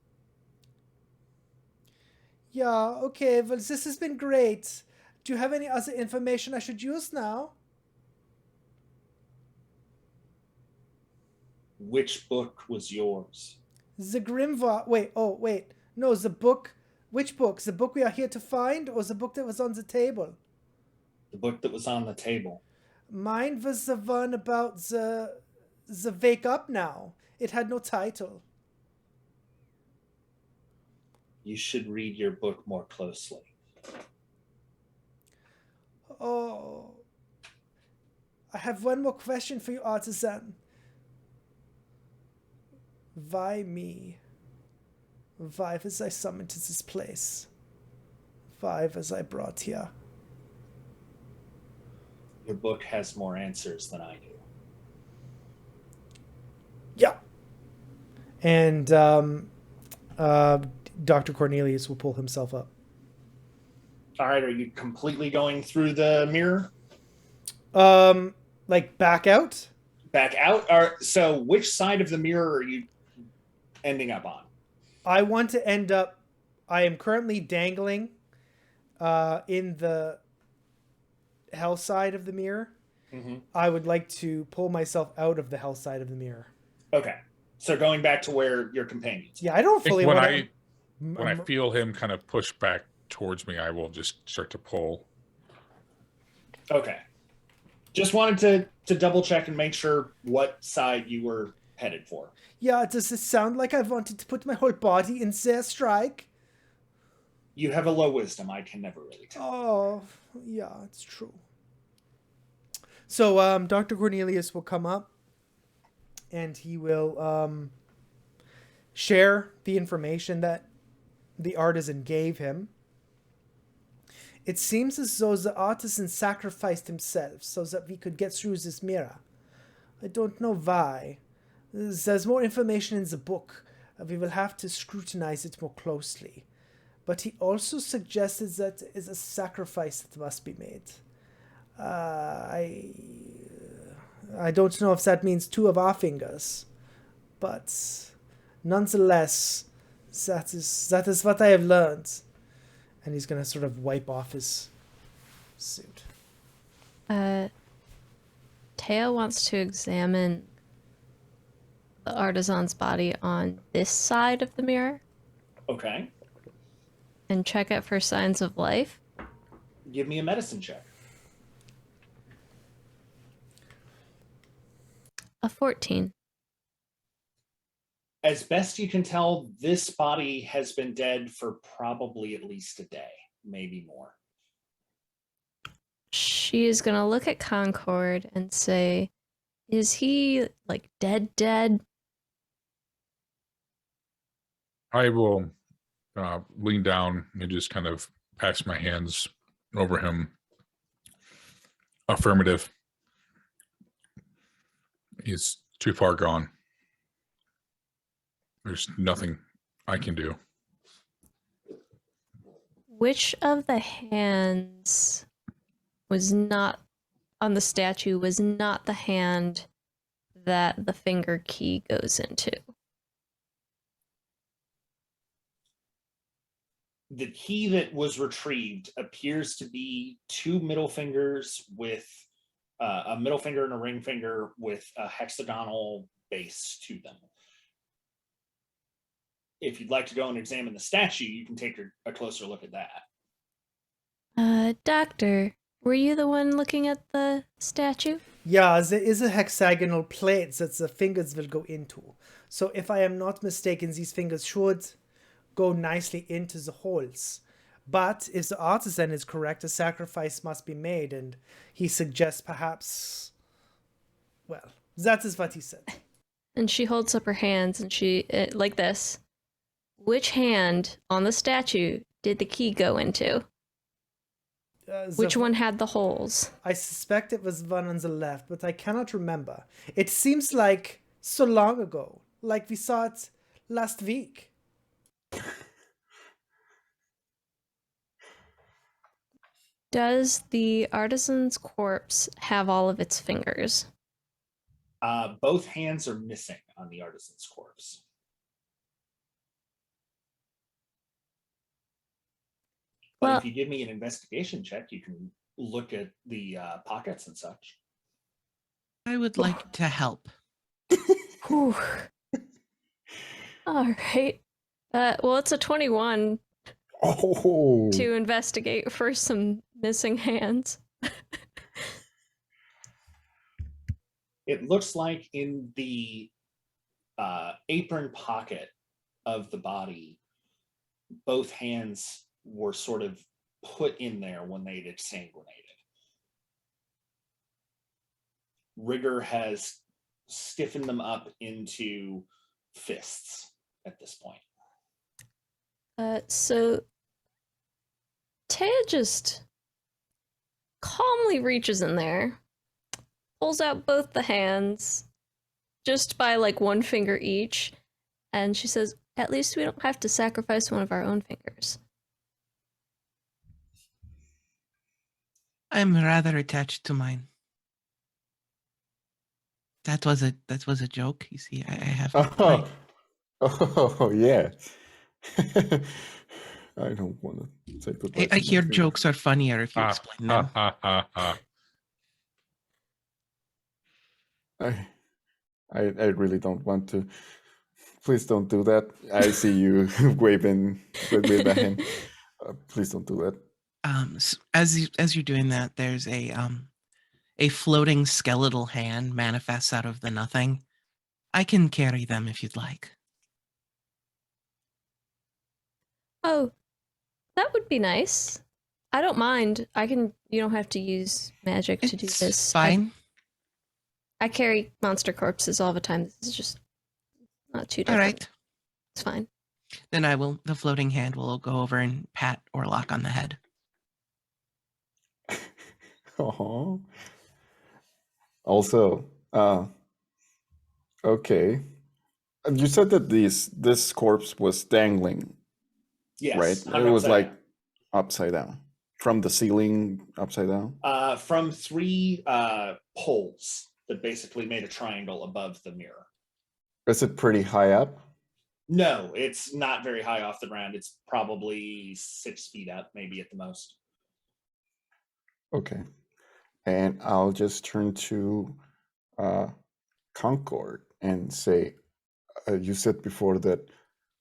Yeah, okay. Well, this has been great. Do you have any other information I should use now? Which book was yours? The Grimoire. Wait. No, the book. Which book? The book we are here to find, or the book that was on the table? The book that was on the table. Mine was the one about the Wake Up Now. It had no title. You should read your book more closely. Oh. I have one more question for you, artisan. Why me? Why was I summoned to this place? Why was I brought here? Your book has more answers than I do. Yeah. And Dr. Cornelius will pull himself up. All right, are you completely going through the mirror? Like back out? Back out? So which side of the mirror are you ending up on? I want to end up... I am currently dangling in the hell side of the mirror. Mm-hmm. I would like to pull myself out of the hell side of the mirror. Okay. So going back to where your companions. Yeah, I don't fully when want when I feel him kind of push back towards me, I will just start to pull. Okay. Just wanted to double check and make sure what side you were headed for. Yeah, does it sound like I wanted to put my whole body in their strike? You have a low wisdom. I can never really tell. Oh, yeah, it's true. So, Dr. Cornelius will come up and he will share the information that the artisan gave him. It seems as though the artisan sacrificed himself so that we could get through this mirror. I don't know why. There's more information in the book. We will have to scrutinize it more closely. but he also suggested that is a sacrifice that must be made. I don't know if that means 2 of our fingers, but nonetheless, that is what I have learned. And he's gonna sort of wipe off his suit. Teo wants to examine the artisan's body on this side of the mirror Okay. and check it for signs of life. Give me a medicine check. A 14. As best you can tell, this body has been dead for probably at least a day, maybe more. She is gonna look at Concord and say, is he, like, dead? I will lean down and just kind of pass my hands over him. Affirmative. He's too far gone. There's nothing I can do. Which of the hands was not on the statue was not the hand that the finger key goes into? The key that was retrieved appears to be 2 middle fingers with a middle finger and a ring finger with a hexagonal base to them. If you'd like to go and examine the statue, you can take a closer look at that. Doctor, were you the one looking at the statue? Yeah, there is a hexagonal plate that the fingers will go into. So if I am not mistaken, these fingers should go nicely into the holes. But if the artisan is correct, a sacrifice must be made, and he suggests perhaps... Well, that is what he said. And she holds up her hands and she, like this. Which hand on the statue did the key go into? Which one had the holes? I suspect it was one on the left, but I cannot remember. It seems like so long ago, like we saw it last week. Does the artisan's corpse have all of its fingers? Both hands are missing on the artisan's corpse. But Well, if you give me an investigation check, you can look at the pockets and such. I would like to help. whew. All right. Well, it's a 21 Oh, to investigate for some missing hands. It looks like in the apron pocket of the body, both hands were sort of put in there when they'd exsanguinated. Rigor has stiffened them up into fists at this point. So Taya just calmly reaches in there, pulls out both the hands, just by like one finger each, and she says, "At least we don't have to sacrifice one of our own fingers." I'm rather attached to mine. That was a joke. You see, I have. oh yeah. I don't want to say goodbye. I to my hear finger. jokes are funnier if you explain them. I really don't want to. Please don't do that. I see you waving with the hand. Please don't do that. As you're doing that, there's a floating skeletal hand manifests out of the nothing. I can carry them if you'd like. Oh, that would be nice. I don't mind. You don't have to use magic to do It's this. fine. I carry monster corpses all the time. This is just not too different. All right. It's fine. Then the floating hand will go over and pat Orlok on the head. Oh. Also, okay. You said that this corpse was dangling. Yes, right? hung It was upside like down. upside down from the ceiling, upside down. From 3 poles that basically made a triangle above the mirror. Is it pretty high up? No, it's not very high off the ground. It's probably 6 feet up, maybe at the most. Okay. And I'll just turn to Concord and say, you said before that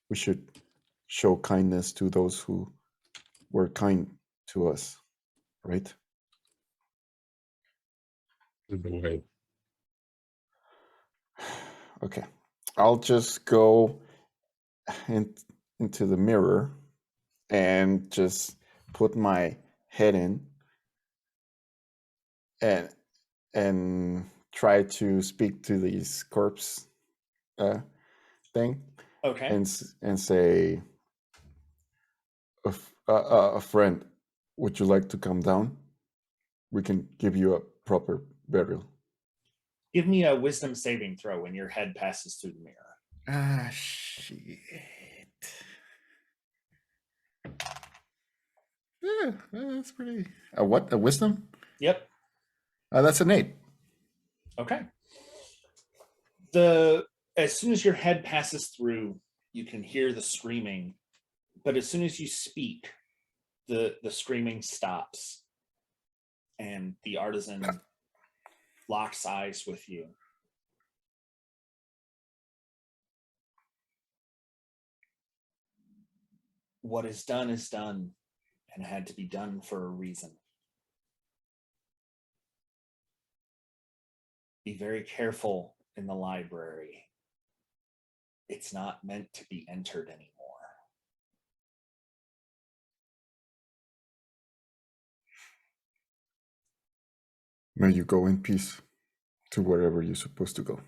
we should show kindness to those who were kind to us, right? The way. Okay. I'll just go into the mirror and just put my head in and try to speak to these corpse thing Okay. and say, a friend, would you like to come down? We can give you a proper burial. Give me a wisdom saving throw when your head passes through the mirror. Ah, shit. Yeah, that's pretty. What? A wisdom? Yep. That's an 8. Okay. As soon as your head passes through, you can hear the screaming, but as soon as you speak, the screaming stops, and the artisan locks eyes with you. What is done and had to be done for a reason. Be very careful in the library. It's not meant to be entered anymore. May you go in peace to wherever you're supposed to go.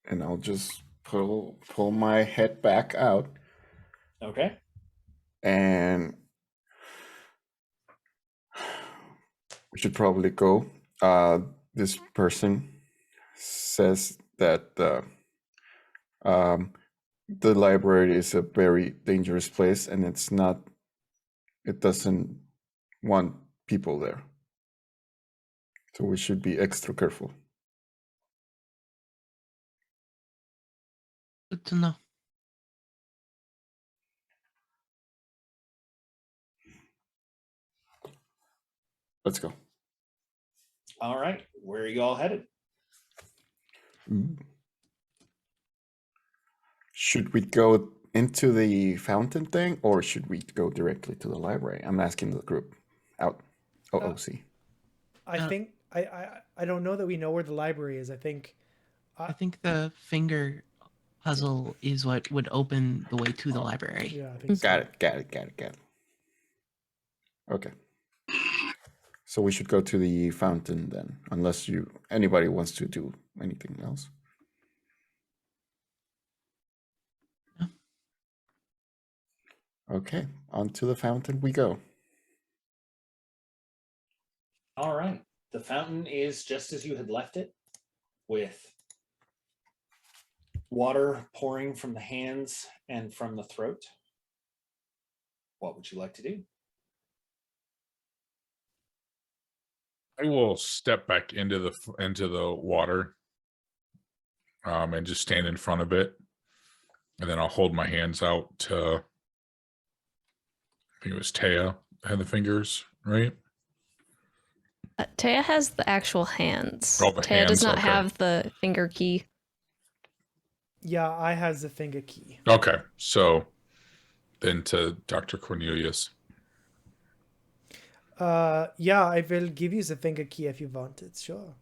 And I'll just pull my head back out. Okay. And we should probably go. This person says that the library is a very dangerous place, and it doesn't want people there. So we should be extra careful. Good to know. Let's go. All right. Where are you all headed? Should we go into the fountain thing, or should we go directly to the library? I'm asking the group out. OOC. I think I don't know that we know where the library is. I think I think the finger puzzle is what would open the way to the library. yeah, I think so. Got it. Okay. So we should go to the fountain then, unless anybody wants to do anything else. No. Okay, on to the fountain we go. All right. The fountain is just as you had left it, with water pouring from the hands and from the throat. What would you like to do? I will step back into the water, and just stand in front of it, and then I'll hold my hands out to. I think it was Taya had the fingers, right? Taya has the actual hands. Oh, the Taya does hands, not okay. have the finger key. Yeah, I has the finger key. Okay, so then to Dr. Cornelius. Yeah, I will give you the finger key if you want it. Sure.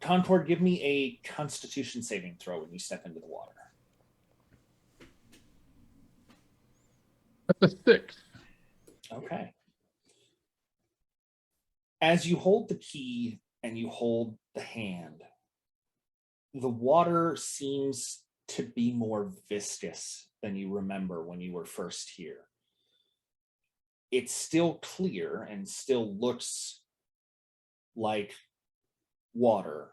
Concord, give me a Constitution saving throw when you step into the water. That's a 6. Okay. As you hold the key and you hold the hand, the water seems to be more viscous than you remember when you were first here. It's still clear and still looks like water,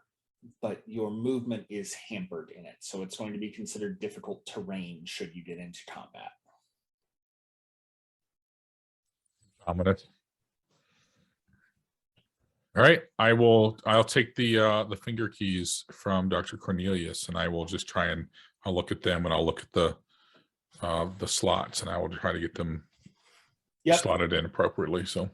but your movement is hampered in it. So it's going to be considered difficult terrain should you get into combat. Ominous. All right, I'll take the finger keys from Dr. Cornelius, and I will just try and I'll look at them, and I'll look at the slots, and I will try to get them slotted in appropriately. So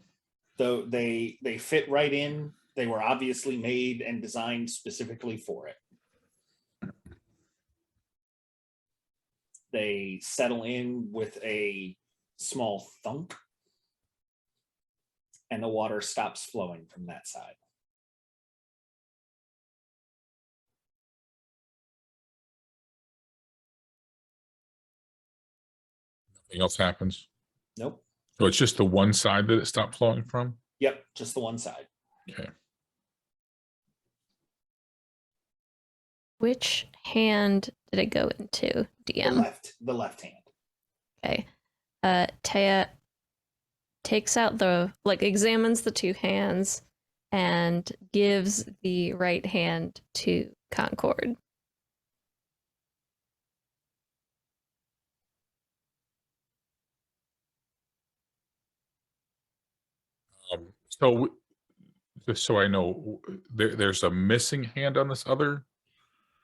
they fit right in. They were obviously made and designed specifically for it. They settle in with a small thunk, and the water stops flowing from that side. nothing else happens. Nope. So it's just the one side that it stopped flowing from? Yep, just the one side. Okay. Which hand did it go into, DM? The left hand. Okay. Taya takes out examines the two hands and gives the right hand to Concord. So just so I know, there's a missing hand on this other?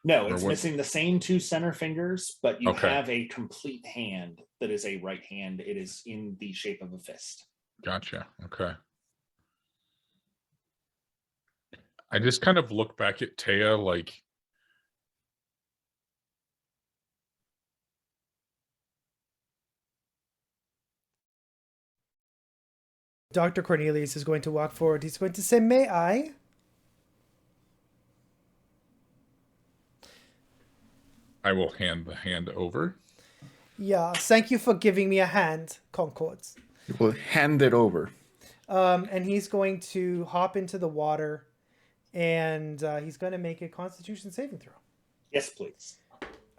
No, Or it's what? missing the same two center fingers, but you Okay. have a complete hand that is a right hand. It is in the shape of a fist. Gotcha. Okay. I just kind of look back at Taya like, Dr. Cornelius is going to walk forward. He's going to say, "May I?" I will hand the hand over. Yeah, thank you for giving me a hand, Concord. You will hand it over. And he's going to hop into the water, and he's going to make a Constitution saving throw. Yes, please.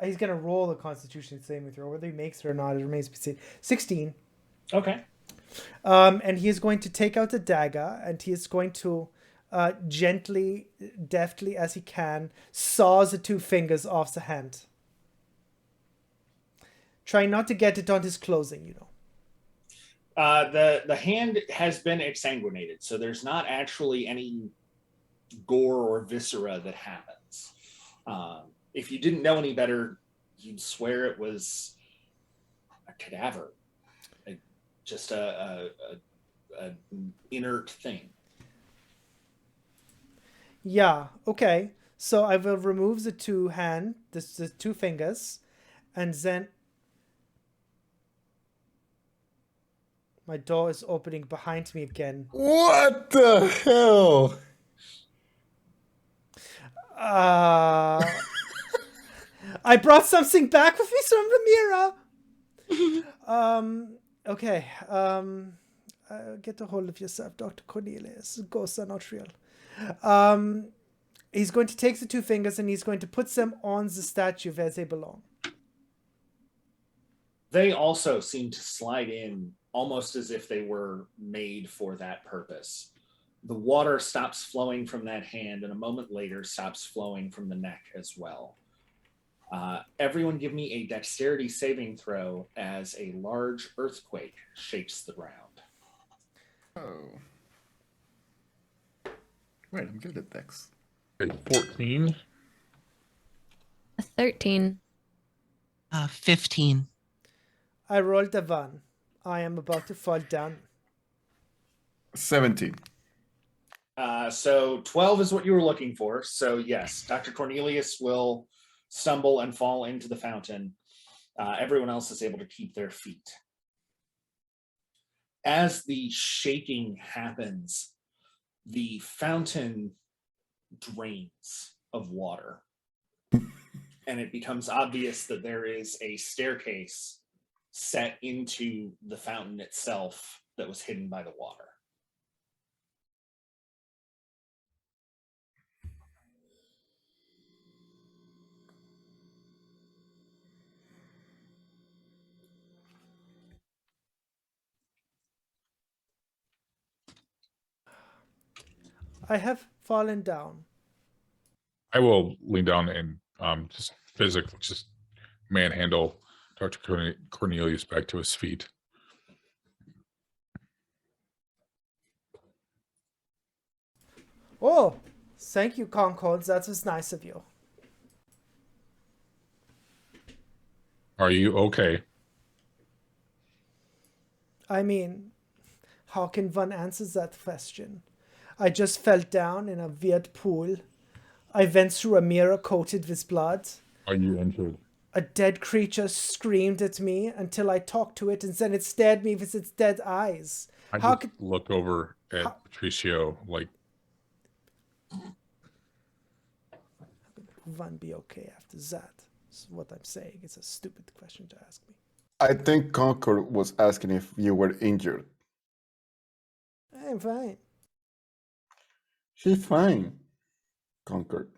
He's going to roll a Constitution saving throw. Whether he makes it or not, it remains to be seen. 16. Okay. And he is going to take out the dagger, and he is going to gently, deftly as he can, saw the two fingers off the hand. Trying not to get it on his clothing, you know. The hand has been exsanguinated, so there's not actually any gore or viscera that happens. If you didn't know any better, you'd swear it was a cadaver, just a inert thing. Yeah, okay. So I will remove the the two fingers, and then my door is opening behind me again. What the hell? I brought something back with me from the mirror. Okay. Get a hold of yourself, Dr. Cornelius. Ghosts are not real. He's going to take the two fingers and he's going to put them on the statue where they belong. They also seem to slide in almost as if they were made for that purpose. The water stops flowing from that hand, and a moment later stops flowing from the neck as well. Everyone give me a dexterity saving throw as a large earthquake shakes the ground. Oh. Wait, I'm good at dex. 14. A 13. 15. I rolled a 1. I am about to fall down. 17. So 12 is what you were looking for. So yes, Dr. Cornelius will stumble and fall into the fountain. Everyone else is able to keep their feet. As the shaking happens, the fountain drains of water. And it becomes obvious that there is a staircase set into the fountain itself that was hidden by the water. I have fallen down. I will lean down and just physically just manhandle Dr. Cornelius back to his feet. Oh, thank you, Concords. That was nice of you. Are you okay? I mean, how can one answer that question? I just fell down in a weird pool. I went through a mirror coated with blood. Are you injured? A dead creature screamed at me until I talked to it, and then it stared me with its dead eyes. I How just could look over at how- Patricio like, one be okay after that? Is what I'm saying. It's a stupid question to ask me. I think Concord was asking if you were injured. I'm fine. She's fine, Concord.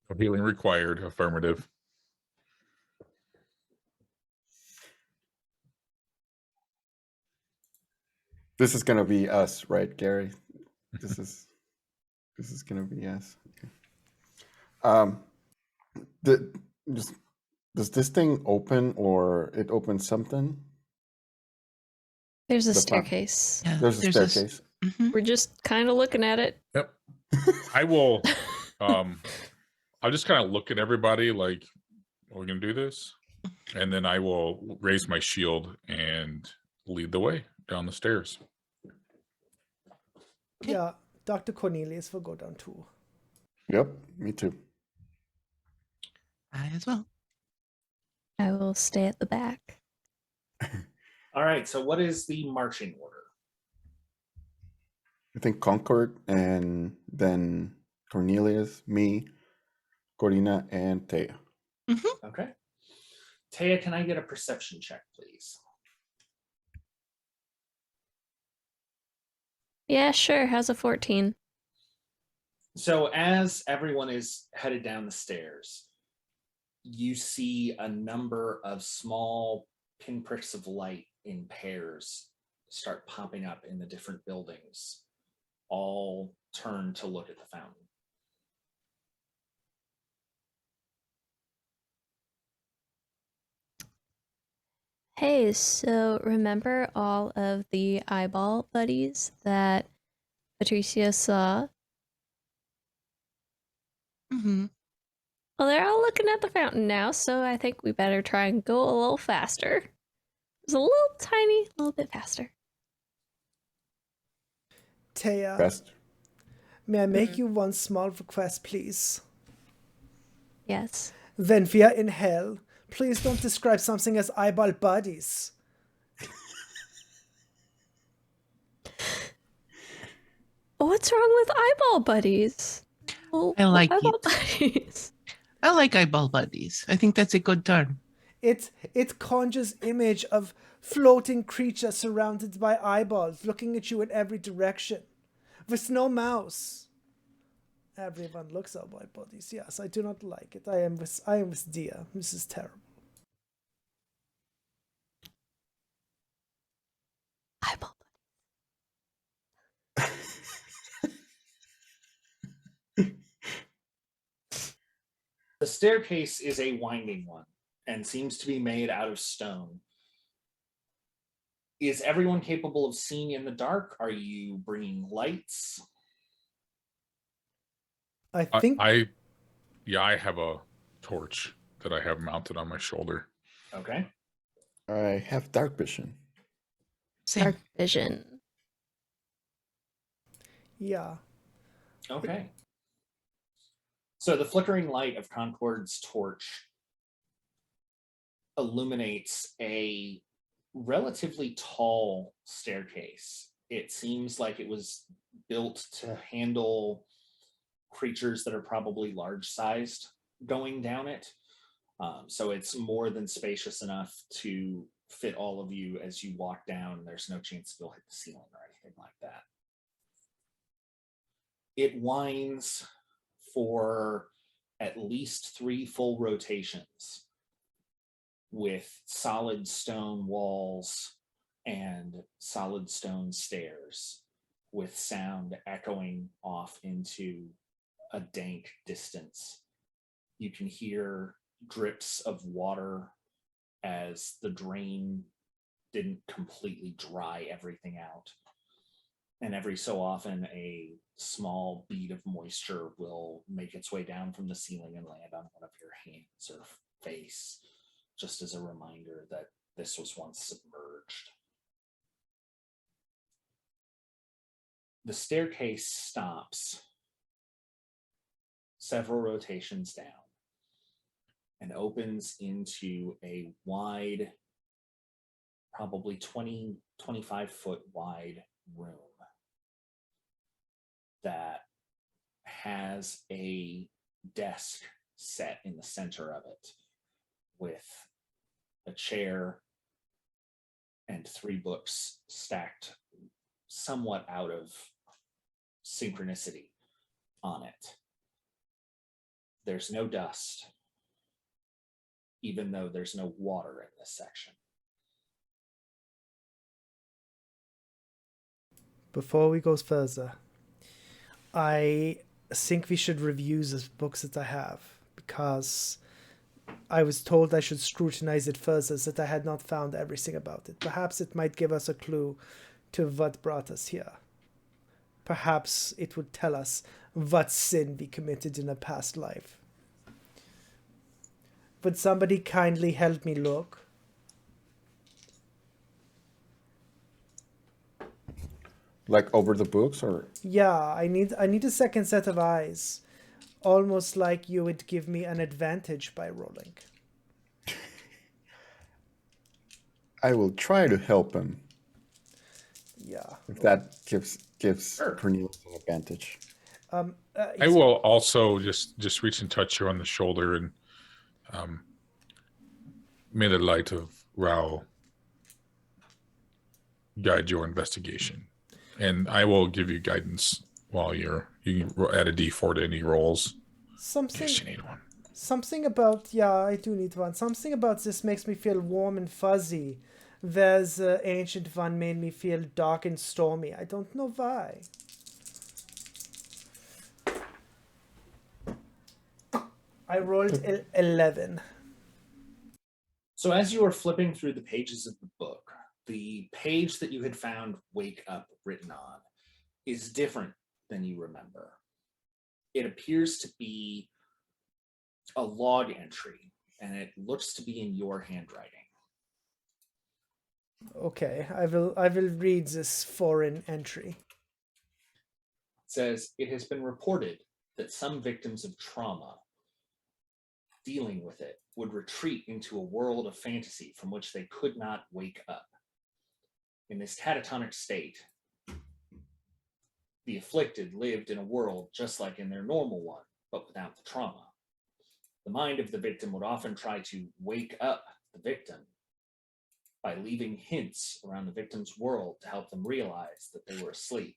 no healing required. Affirmative. This is gonna be us, right, Gary? This is gonna be us. Okay. The, does this thing open or it opens something? There's a The front. staircase. Yeah, There's a staircase. We're just kind of looking at it. Yep. I will. I'll just kind of look at everybody like, are we gonna do this? And then I will raise my shield and lead the way down the stairs. Okay. Yeah, Dr. Cornelius will go down too. Yep, me too. I as well. I will stay at the back. All right. So what is the marching order? I think Concord and then Cornelius, me, Corina, and Taya. Okay. Taya, can I get a perception check, please? Yeah, sure. How's a 14? So as everyone is headed down the stairs, you see a number of small pinpricks of light in pairs start popping up in the different buildings, all turn to look at the fountain. Hey, so remember all of the eyeball buddies that Patricia saw? Hmm. Well, they're all looking at the fountain now, so I think we better try and go a little faster. Just a little bit faster. Taya, Best. may I make you one small request, please? Yes. When we are in hell, please don't describe something as eyeball buddies. What's wrong with eyeball buddies? Oh, I like eyeball it. buddies. I like eyeball buddies. I think that's a good term. It conjures image of floating creatures surrounded by eyeballs looking at you in every direction, with no mouse. Everyone looks at my bodies. Yes, I do not like it. I am with Dia. This is terrible. Eyeball The staircase is a winding one and seems to be made out of stone. Is everyone capable of seeing in the dark? Are you bringing lights? I think I have a torch that I have mounted on my shoulder. Okay. I have dark vision. Same. dark vision. yeah. Okay. So the flickering light of Concord's torch illuminates a relatively tall staircase. It seems like it was built to handle creatures that are probably large-sized going down it. So it's more than spacious enough to fit all of you as you walk down. There's no chance you'll hit the ceiling or anything like that. It winds for at least 3 full rotations with solid stone walls and solid stone stairs. with sound echoing off into a dank distance. You can hear drips of water as the drain didn't completely dry everything out. And every so often, a small bead of moisture will make its way down from the ceiling and land on one of your hands or face, just as a reminder that this was once submerged. The staircase stops several rotations down and opens into a wide, probably 20, 25-foot wide room that has a desk set in the center of it with a chair and 3 books stacked somewhat out of synchronicity on it. There's no dust, even though there's no water in this section. Before we go further, I think we should review the books that I have, because I was told I should scrutinize it further, that I had not found everything about it. Perhaps it might give us a clue to what brought us here. Perhaps it would tell us what sin we committed in a past life. Would somebody kindly help me look? Like over the books, or Yeah, I need a second set of eyes. Almost like you would give me an advantage by rolling. I will try to help him Yeah. if that gives Sure. Cornelius an advantage. I will also just reach and touch you on the shoulder, and may the light of Rao guide your investigation. And I will give you guidance while you can add a D4 to any rolls in Something case you need one. Something about, yeah, I do need one. Something about this makes me feel warm and fuzzy. There's ancient one made me feel dark and stormy. I don't know why. I rolled 11. So as you are flipping through the pages of the book, the page that you had found "Wake Up" written on is different than you remember. It appears to be a log entry, and it looks to be in your handwriting. Okay, I will read this foreign entry. It says, "It has been reported that some victims of trauma dealing with it would retreat into a world of fantasy from which they could not wake up. In this catatonic state, the afflicted lived in a world just like in their normal one, but without the trauma. The mind of the victim would often try to wake up the victim by leaving hints around the victim's world to help them realize that they were asleep.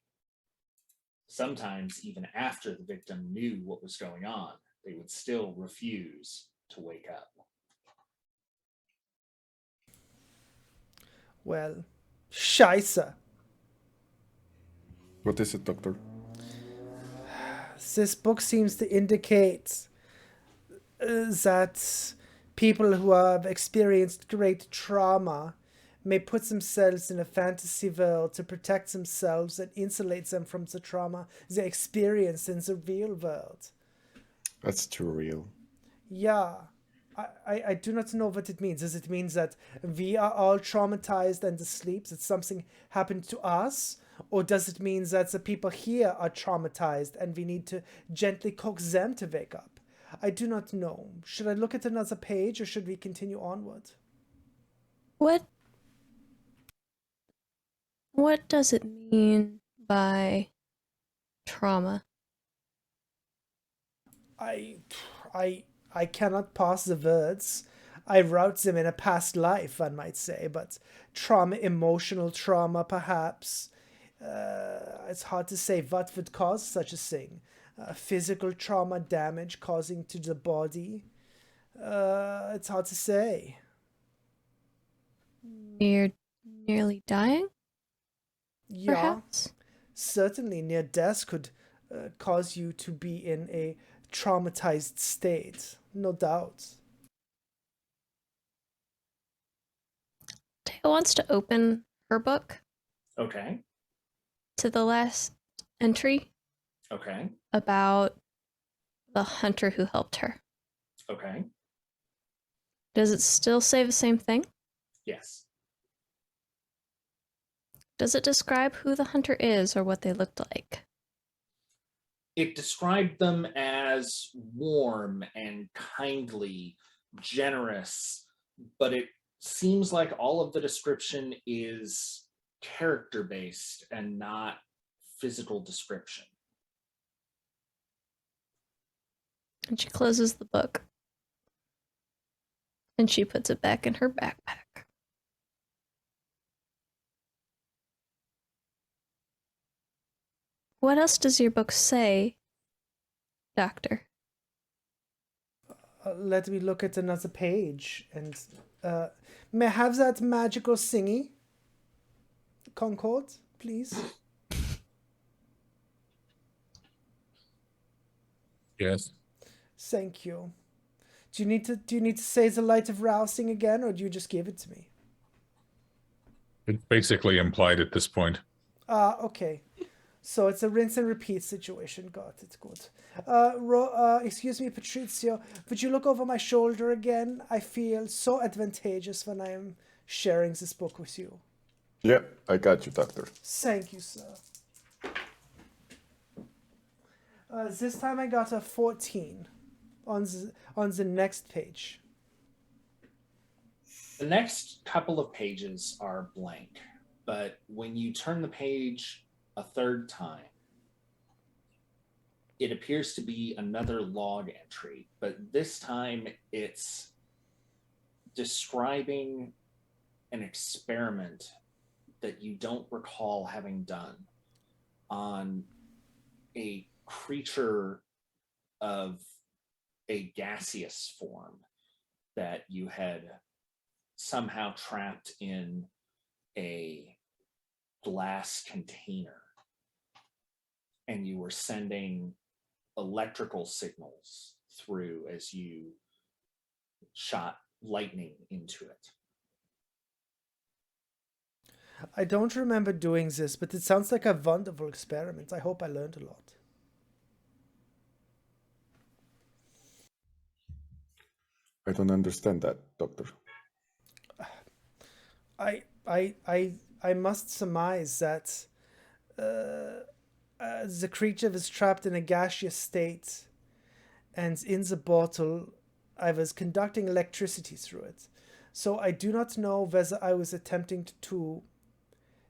Sometimes, even after the victim knew what was going on, they would still refuse to wake up." Well, scheisse. What is it, Doctor? This book seems to indicate that people who have experienced great trauma may put themselves in a fantasy world to protect themselves and insulate them from the trauma they experience in the real world. That's too real. Yeah. I do not know what it means. Does it mean that we are all traumatized and asleep, that something happened to us? Or does it mean that the people here are traumatized and we need to gently coax them to wake up? I do not know. Should I look at another page or should we continue onward? What does it mean by trauma? I cannot pass the words. I wrote them in a past life, one might say, but trauma, emotional trauma, perhaps. It's hard to say what would cause such a thing. Physical trauma, damage causing to the body. It's hard to say. Nearly dying, Yeah, perhaps? certainly near death could cause you to be in a traumatized state, no doubt. Taya wants to open her book Okay. to the last entry Okay. about the hunter who helped her. Okay. Does it still say the same thing? Yes. Does it describe who the hunter is or what they looked like? It described them as warm and kindly, generous, but it seems like all of the description is character based and not physical description. And she closes the book. And she puts it back in her backpack. What else does your book say, Doctor? Let me look at another page. And may I have that magical singy? Concord, please. Yes. Thank you. Do you need to say the Light of Rousing again, or do you just give it to me? It's basically implied at this point. Okay. So it's a rinse and repeat situation. Got it. Good. Excuse me, Patrizio. Would you look over my shoulder again? I feel so advantageous when I am sharing this book with you. Yeah, I got you, Doctor. Thank you, sir. This time I got a 14 on the next page. The next couple of pages are blank, but when you turn the page a third time, it appears to be another log entry, but this time it's describing an experiment that you don't recall having done on a creature of a gaseous form that you had somehow trapped in a glass container, and you were sending electrical signals through as you shot lightning into it. I don't remember doing this, but it sounds like a wonderful experiment. I hope I learned a lot. I don't understand that, Doctor. I must surmise that the creature was trapped in a gaseous state, and in the bottle, I was conducting electricity through it. So I do not know whether I was attempting to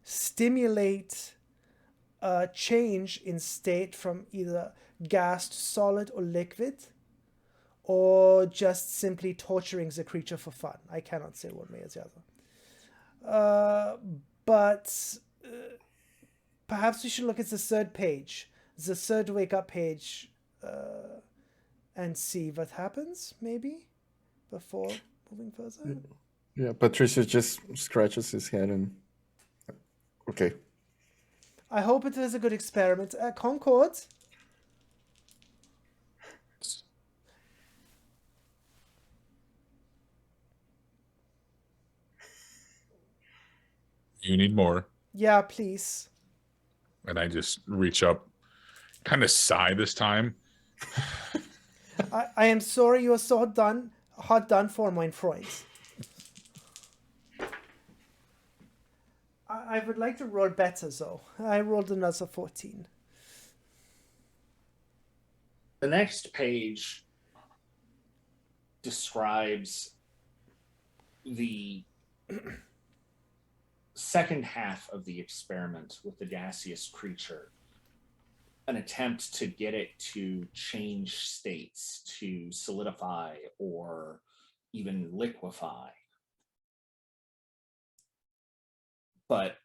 stimulate a change in state from either gas to solid or liquid, or just simply torturing the creature for fun. I cannot say one way or the other. But perhaps we should look at the third page, the third wake up page, and see what happens, maybe, before moving further. Yeah, Patricia just scratches his head and. Okay. I hope it was a good experiment. Concord? You need more. Yeah, please. And I just reach up, kind of sigh this time. I am sorry you are so hard done for, mein Freund. I would like to roll better, though. I rolled another 14. The next page describes the second half of the experiment with the gaseous creature, an attempt to get it to change states, to solidify or even liquefy. But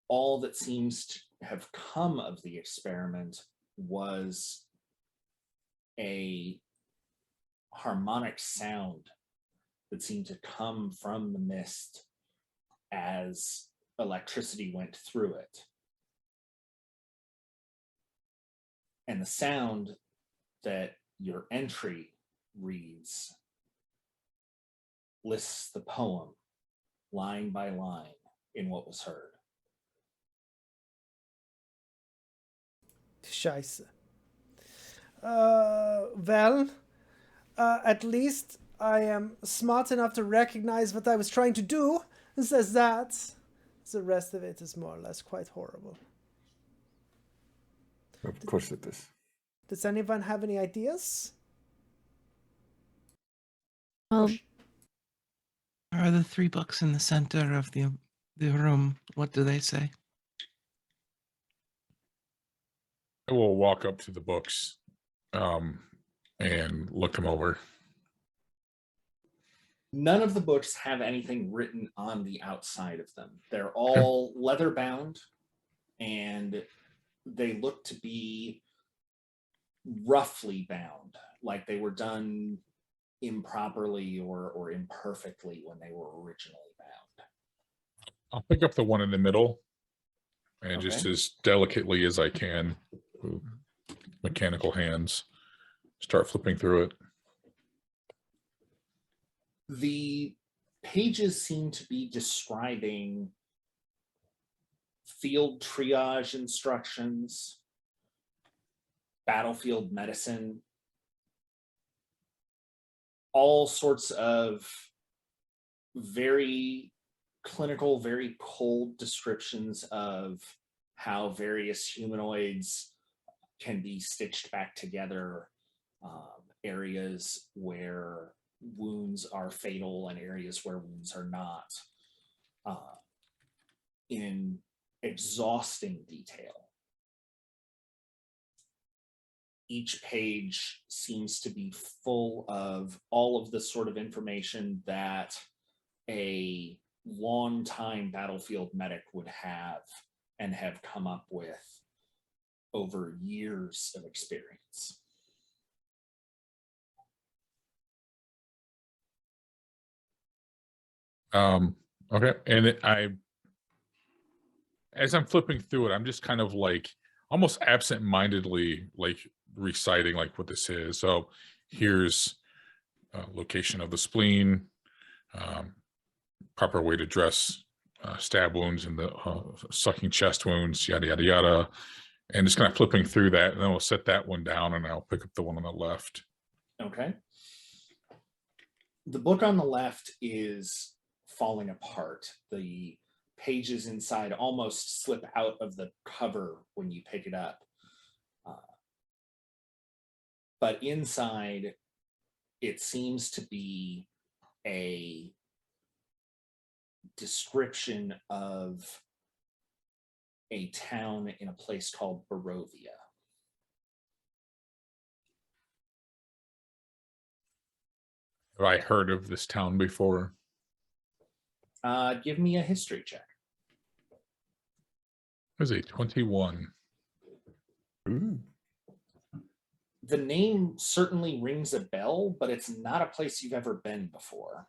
all that seems to have come of the experiment was a harmonic sound that seemed to come from the mist as electricity went through it. And the sound that your entry reads lists the poem line by line in what was heard. Scheiße. Well, at least I am smart enough to recognize what I was trying to do. It says that. The rest of it is more or less quite horrible. Of course it is. Does anyone have any ideas? Well, There are the 3 books in the center of the room. What do they say? I will walk up to the books and look them over. None of the books have anything written on the outside of them. They're all leather bound, and they look to be roughly bound, like they were done improperly or imperfectly when they were originally bound. I'll pick up the one in the middle and just Okay. as delicately as I can, with mechanical hands, start flipping through it. The pages seem to be describing field triage instructions, battlefield medicine, all sorts of very clinical, very cold descriptions of how various humanoids can be stitched back together, areas where wounds are fatal and areas where wounds are not, in exhausting detail. Each page seems to be full of all of the sort of information that a long-time battlefield medic would have and have come up with over years of experience. Okay, and as I'm flipping through it, I'm just kind of like almost absent-mindedly like reciting like what this is. So here's location of the spleen, proper way to dress stab wounds and the sucking chest wounds, yada yada yada, and just kind of flipping through that, and then we'll set that one down, and I'll pick up the one on the left. Okay. The book on the left is falling apart. The pages inside almost slip out of the cover when you pick it up. But inside, it seems to be a description of a town in a place called Barovia. Have I heard of this town before? Give me a history check. It was a 21. Ooh. The name certainly rings a bell, but it's not a place you've ever been before.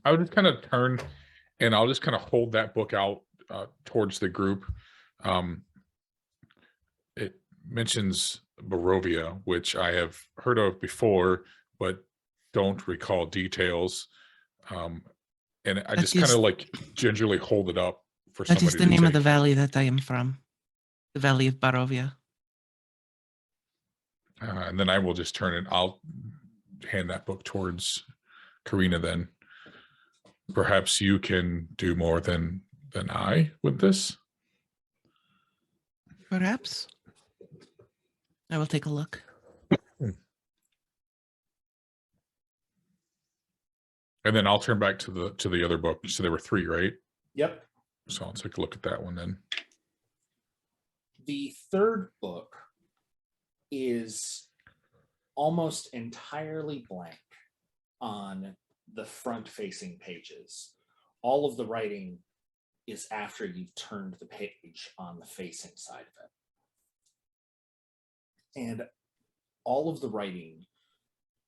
I'll just kind of turn and I'll just kind of hold that book out towards the group. It mentions Barovia, which I have heard of before, but don't recall details. And I That just kind is- of like gingerly hold it up for That somebody is the to name of the take. valley that I am from. The Valley of Barovia. And then I will just turn it. I'll hand that book towards Karina. Then perhaps you can do more than I with this. Perhaps. I will take a look. And then I'll turn back to the other book. So there were 3, right? Yep. So I'll take a look at that one then. The third book is almost entirely blank on the front-facing pages. All of the writing is after you've turned the page on the facing side of it. And all of the writing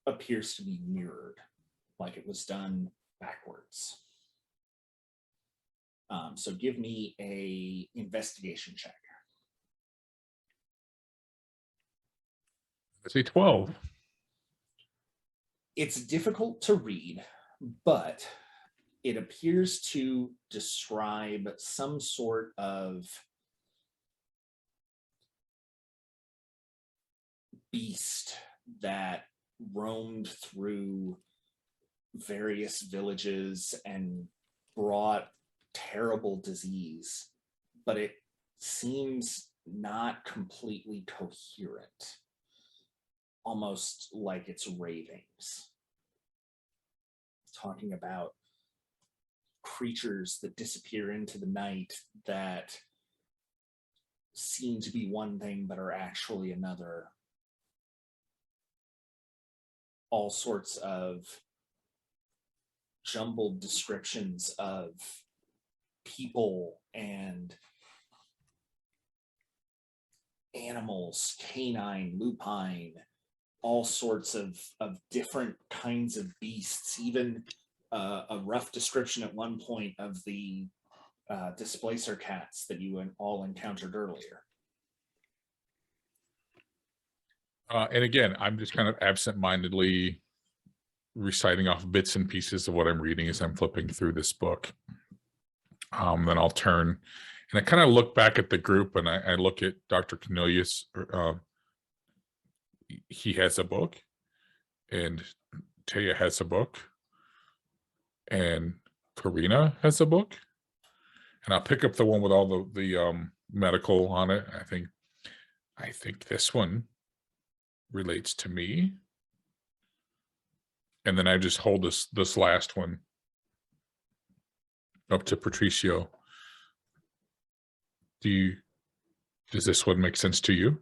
appears to be mirrored, like it was done backwards. So give me a investigation check. It's a 12. It's difficult to read, but it appears to describe some sort of beast that roamed through various villages and brought terrible disease, but it seems not completely coherent, almost like it's ravings, talking about creatures that disappear into the night that seem to be one thing but are actually another. All sorts of jumbled descriptions of people and animals, canine, lupine, all sorts of different kinds of beasts, even a rough description at one point of the displacer cats that you all encountered earlier. And again, I'm just kind of absent-mindedly reciting off bits and pieces of what I'm reading as I'm flipping through this book. Then I'll turn and I kind of look back at the group and I look at Dr. Cornelius. He has a book, and Taya has a book, and Karina has a book. And I'll pick up the one with all the medical on it. I think this one relates to me. And then I just hold this last one up to Patricio. Does this one make sense to you?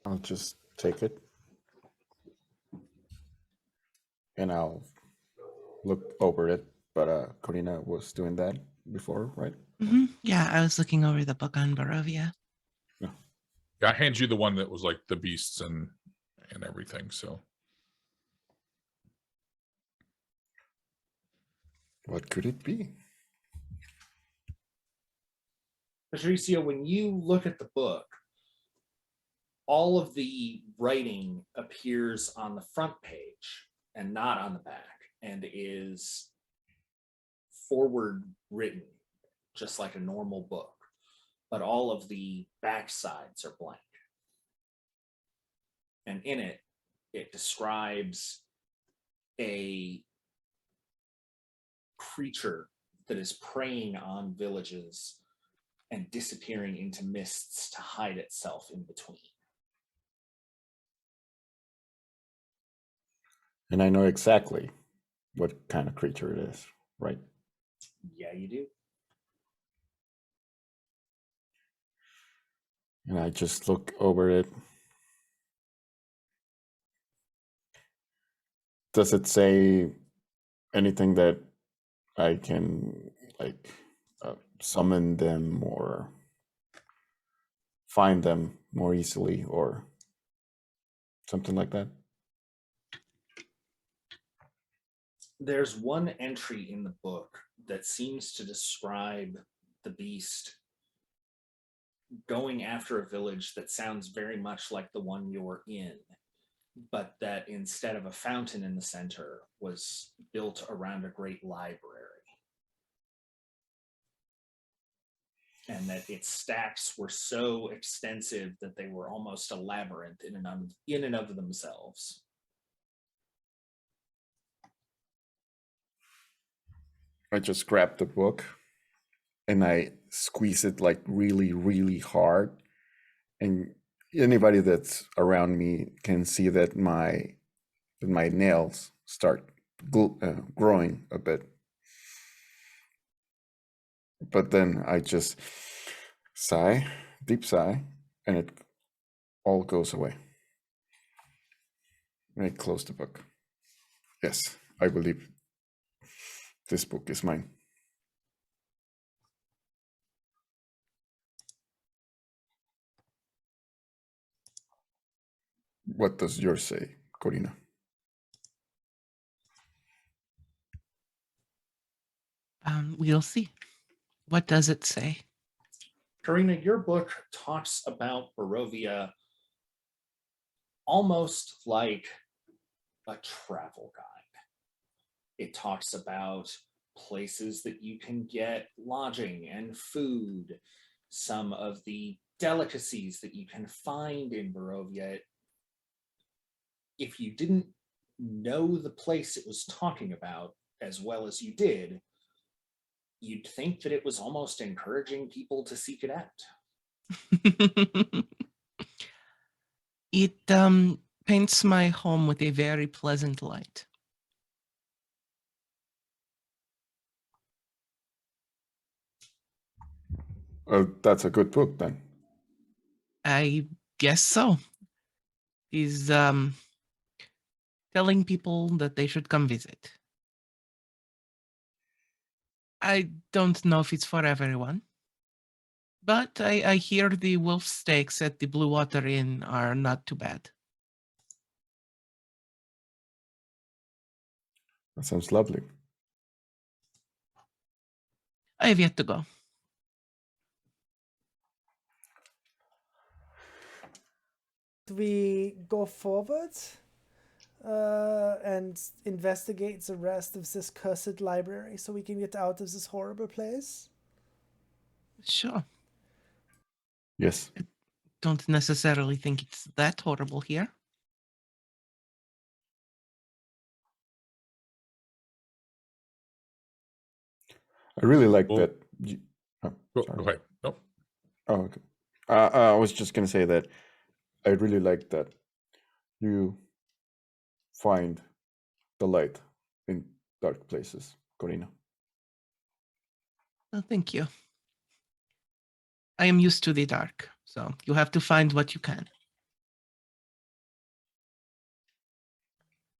I'll just take it. And I'll look over it. But Corina was doing that before, right? Yeah, I was looking over the book on Barovia. Yeah, I hand you the one that was like the beasts and everything. So What could it be? Patricio, when you look at the book, all of the writing appears on the front page and not on the back, and is forward written, just like a normal book. But all of the back sides are blank. And in it, it describes a creature that is preying on villages and disappearing into mists to hide itself in between. And I know exactly what kind of creature it is, right? Yeah, you do. And I just look over it. Does it say anything that I can like summon them or find them more easily or something like that? There's one entry in the book that seems to describe the beast going after a village that sounds very much like the one you're in, but that instead of a fountain in the center was built around a great library. And that its stacks were so extensive that they were almost a labyrinth in and of themselves. I just grab the book and I squeeze it like really, really hard. And anybody that's around me can see that my nails start growing a bit. But then I just sigh, deep sigh, and it all goes away. And I close the book. Yes, I believe this book is mine. What does yours say, Corina? We'll see. What does it say? Karina, your book talks about Barovia almost like a travel guide. It talks about places that you can get lodging and food, some of the delicacies that you can find in Barovia. If you didn't know the place it was talking about as well as you did, you'd think that it was almost encouraging people to seek it out. It paints my home with a very pleasant light. That's a good book then. I guess so. He's telling people that they should come visit. I don't know if it's for everyone, but I hear the wolf steaks at the Blue Water Inn are not too bad. That sounds lovely. I have yet to go. We go forward and investigate the rest of this cursed library so we can get out of this horrible place. Sure. Yes. Don't necessarily think it's that horrible here. I really like Well, that. Go Sorry. ahead. Nope. Oh, okay. I was just gonna say that I really like that you find the light in dark places, Corina. Oh, thank you. I am used to the dark, so you have to find what you can.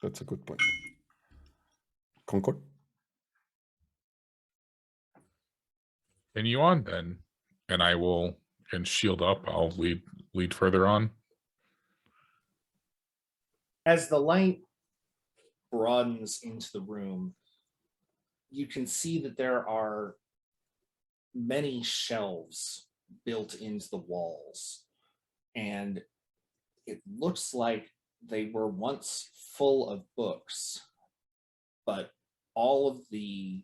That's a good point. Concord? Continue on then, and I will and shield up. I'll lead further on. As the light broadens into the room, you can see that there are many shelves built into the walls, and it looks like they were once full of books, but all of the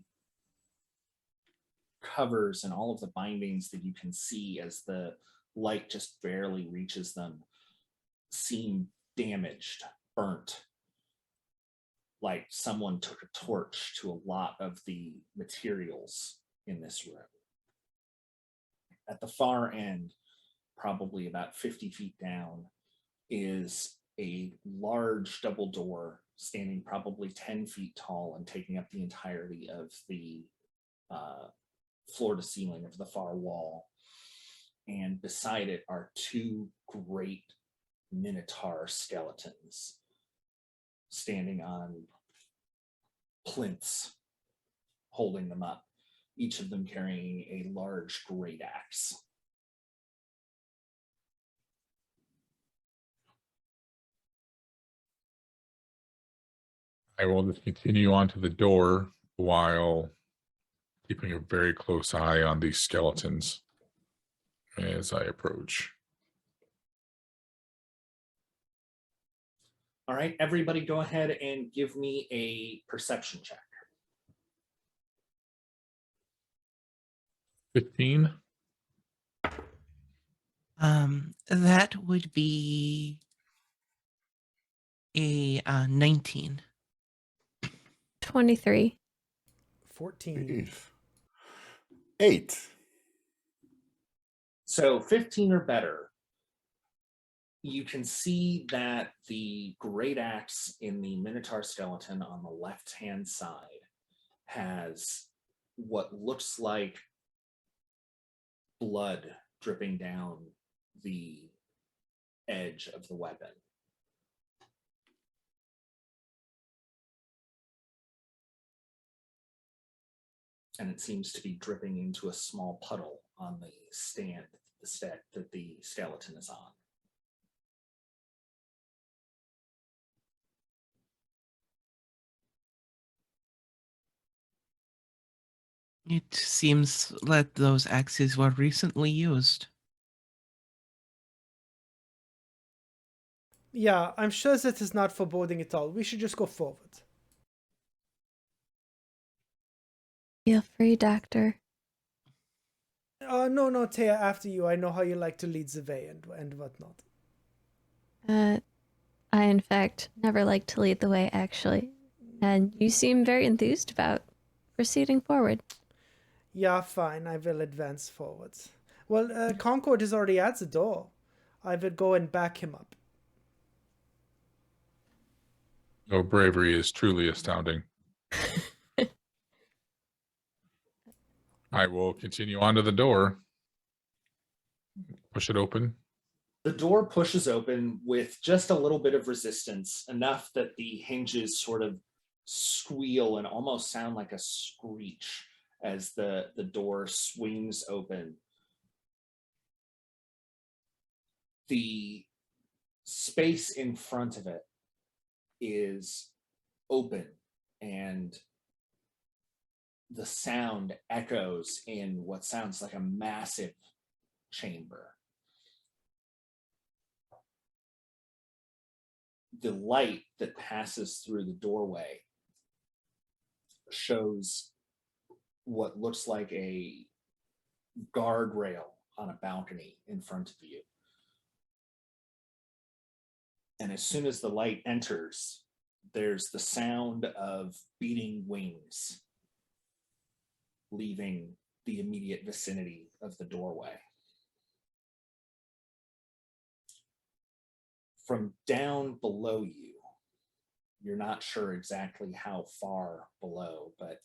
covers and all of the bindings that you can see as the light just barely reaches them seem damaged, burnt, like someone took a torch to a lot of the materials in this room. At the far end, probably about 50 feet down, is a large double door standing probably 10 feet tall and taking up the entirety of the floor to ceiling of the far wall. And beside it are two great minotaur skeletons standing on plinths, holding them up, each of them carrying a large great axe. I will just continue on to the door while keeping a very close eye on these skeletons as I approach. All right, everybody go ahead and give me a perception check. 15. That would be a 19. 23. 14. 8. So 15 or better, you can see that the great axe in the minotaur skeleton on the left-hand side has what looks like blood dripping down the edge of the weapon. And it seems to be dripping into a small puddle on the stand that the skeleton is on. It seems that those axes were recently used. Yeah, I'm sure that is not foreboding at all. We should just go forward. Feel free, Doctor. No, no, Taya, after you. I know how you like to lead the way and whatnot. I, in fact, never like to lead the way, actually. And you seem very enthused about proceeding forward. Yeah, fine. I will advance forward. Well, Concord is already at the door. I will go and back him up. Your bravery is truly astounding. I will continue on to the door. Push it open. The door pushes open with just a little bit of resistance, enough that the hinges sort of squeal and almost sound like a screech as the door swings open. The space in front of it is open, and the sound echoes in what sounds like a massive chamber. The light that passes through the doorway shows what looks like a guardrail on a balcony in front of you. And as soon as the light enters, there's the sound of beating wings leaving the immediate vicinity of the doorway. From down below you, you're not sure exactly how far below, but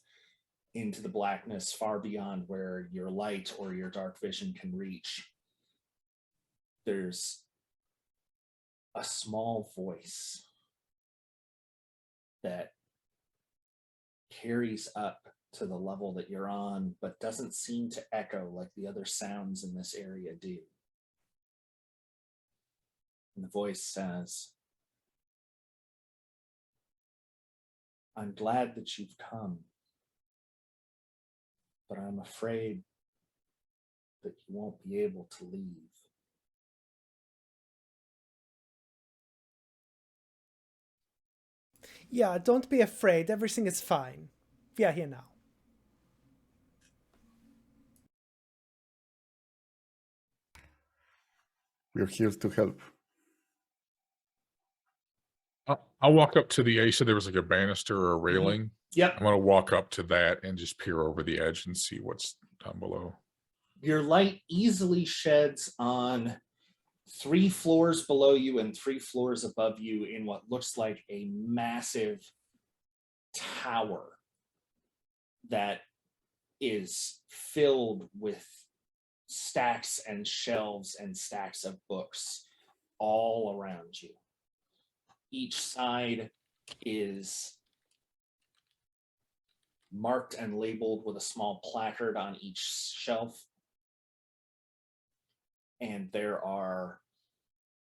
into the blackness far beyond where your light or your dark vision can reach, there's a small voice that carries up to the level that you're on, but doesn't seem to echo like the other sounds in this area do. And the voice says, "I'm glad that you've come, but I'm afraid that you won't be able to leave." Yeah, don't be afraid. Everything is fine. We are here now. We're here to help. I'll walk up to the edge. So there was like a banister or a railing. Yep. I'm going to walk up to that and just peer over the edge and see what's down below. Your light easily sheds on 3 floors below you and 3 floors above you in what looks like a massive tower that is filled with stacks and shelves and stacks of books all around you. Each side is marked and labeled with a small placard on each shelf. And there are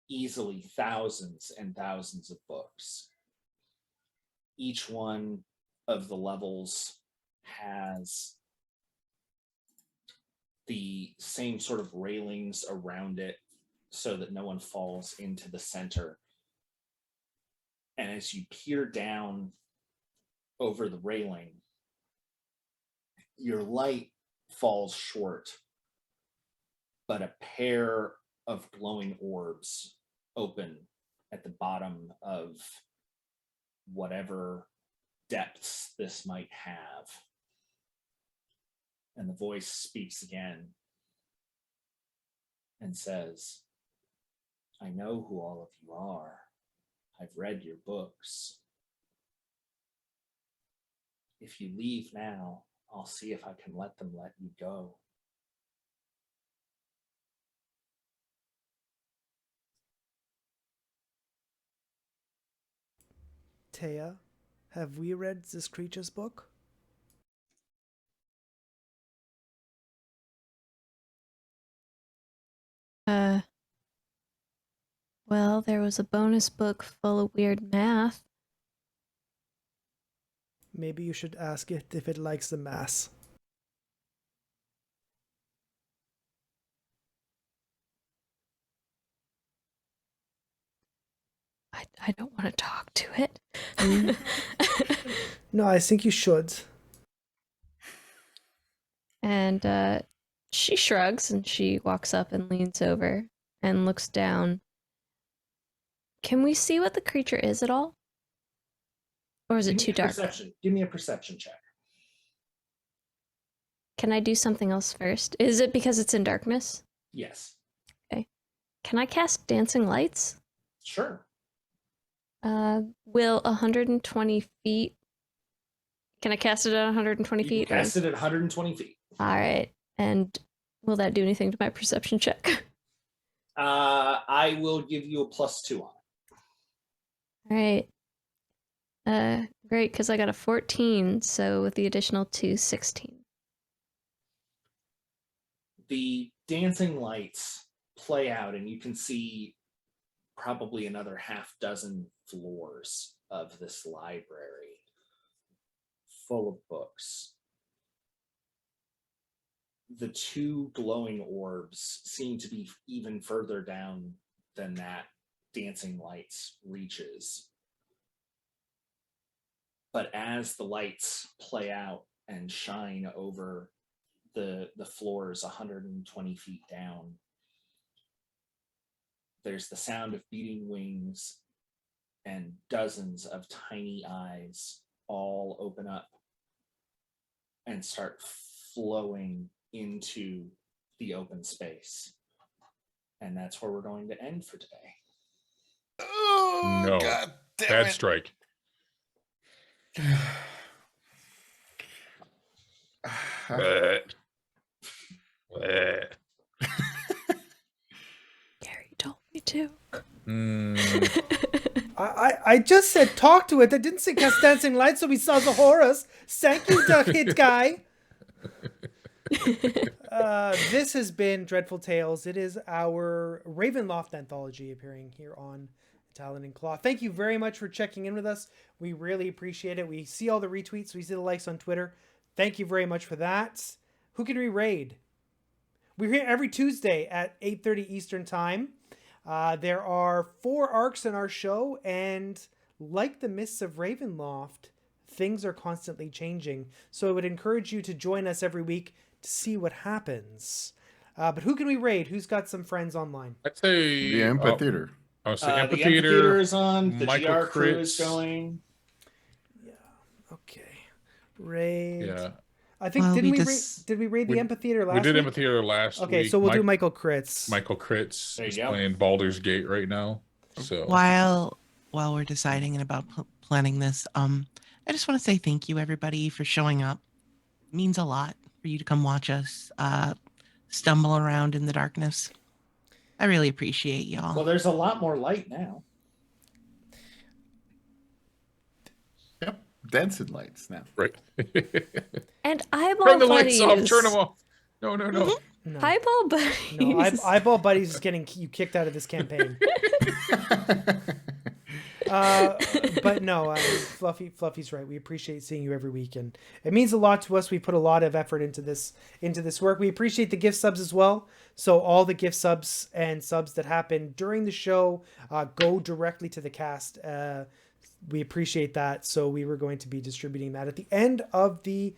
easily thousands and thousands of books. Each one of the levels has the same sort of railings around it so that no one falls into the center. And as you peer down over the railing, your light falls short, but a pair of glowing orbs open at the bottom of whatever depths this might have. And the voice speaks again and says, "I know who all of you are. I've read your books. If you leave now, I'll see if I can let them let you go." Taya, have we read this creature's book? Well, there was a bonus book full of weird math. Maybe you should ask it if it likes the mass. I don't want to talk to it. No, I think you should. And she shrugs and she walks up and leans over and looks down. Can we see what the creature is at all? Or is it too dark? Give me a perception check. Can I do something else first? Is it because it's in darkness? Yes. Can I cast dancing lights? Sure. Will 120 feet... Can I cast it at 120 You feet? can cast it at 120 feet. Alright. And will that do anything to my perception check? I will give you a +2 on it. Alright. Great, because I got a 14, so with the additional 2, 16. The dancing lights play out, and you can see probably another half dozen floors of this library full of books. The two glowing orbs seem to be even further down than that dancing lights reaches. But as the lights play out and shine over the floors 120 feet down, there's the sound of beating wings and dozens of tiny eyes all open up and start flowing into the open space. And that's where we're going to end for today. Oh, No. God damn Bad it. strike. Bleh. Bleh. Gary told me to. I just said talk to it. I didn't say cast dancing lights so we saw the horrors. Thank you, duck hit guy. This has been Dreadful Tales. It is our Ravenloft anthology appearing here on Talon and Claw. Thank you very much for checking in with us. We really appreciate it. We see all the retweets. We see the likes on Twitter. Thank you very much for that. Who can we raid? We're here every Tuesday at 8:30 Eastern Time. There are 4 arcs in our show, and like the Mists of Ravenloft, things are constantly changing. So I would encourage you to join us every week to see what happens. But who can we raid? Who's got some friends online? I'd say The amphitheater. Oh, so The amphitheater amphitheater is on. The Michael GR crew is Kritz. going. Okay. Raid. Yeah, I think, Well, did we raid the we- amphitheater last we did week? amphitheater last week. Okay, so we'll do Michael Kritz. Michael Kritz There you is go. playing Baldur's Gate right now. So While we're deciding about planning this, I just want to say thank you everybody for showing up. It means a lot for you to come watch us stumble around in the darkness. I really appreciate y'all. Well, there's a lot more light now. Yep. Dancing lights now. right. And eyeball Turn the buddies. lights off. Turn them off. No. No, Eyeball buddies. no, Eyeball Buddies is getting you kicked out of this campaign. But no, Fluffy's right. We appreciate seeing you every week, and it means a lot to us. We put a lot of effort into this work. We appreciate the gift subs as well. So all the gift subs and subs that happen during the show go directly to the cast. We appreciate that. So we were going to be distributing that at the end of the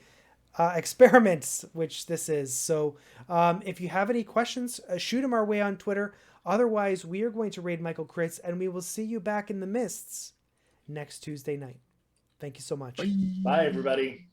experiments, which this is. So if you have any questions, shoot them our way on Twitter. Otherwise, we are going to raid Michael Kritz, and we will see you back in the mists next Tuesday night. Thank you so much. Bye, everybody.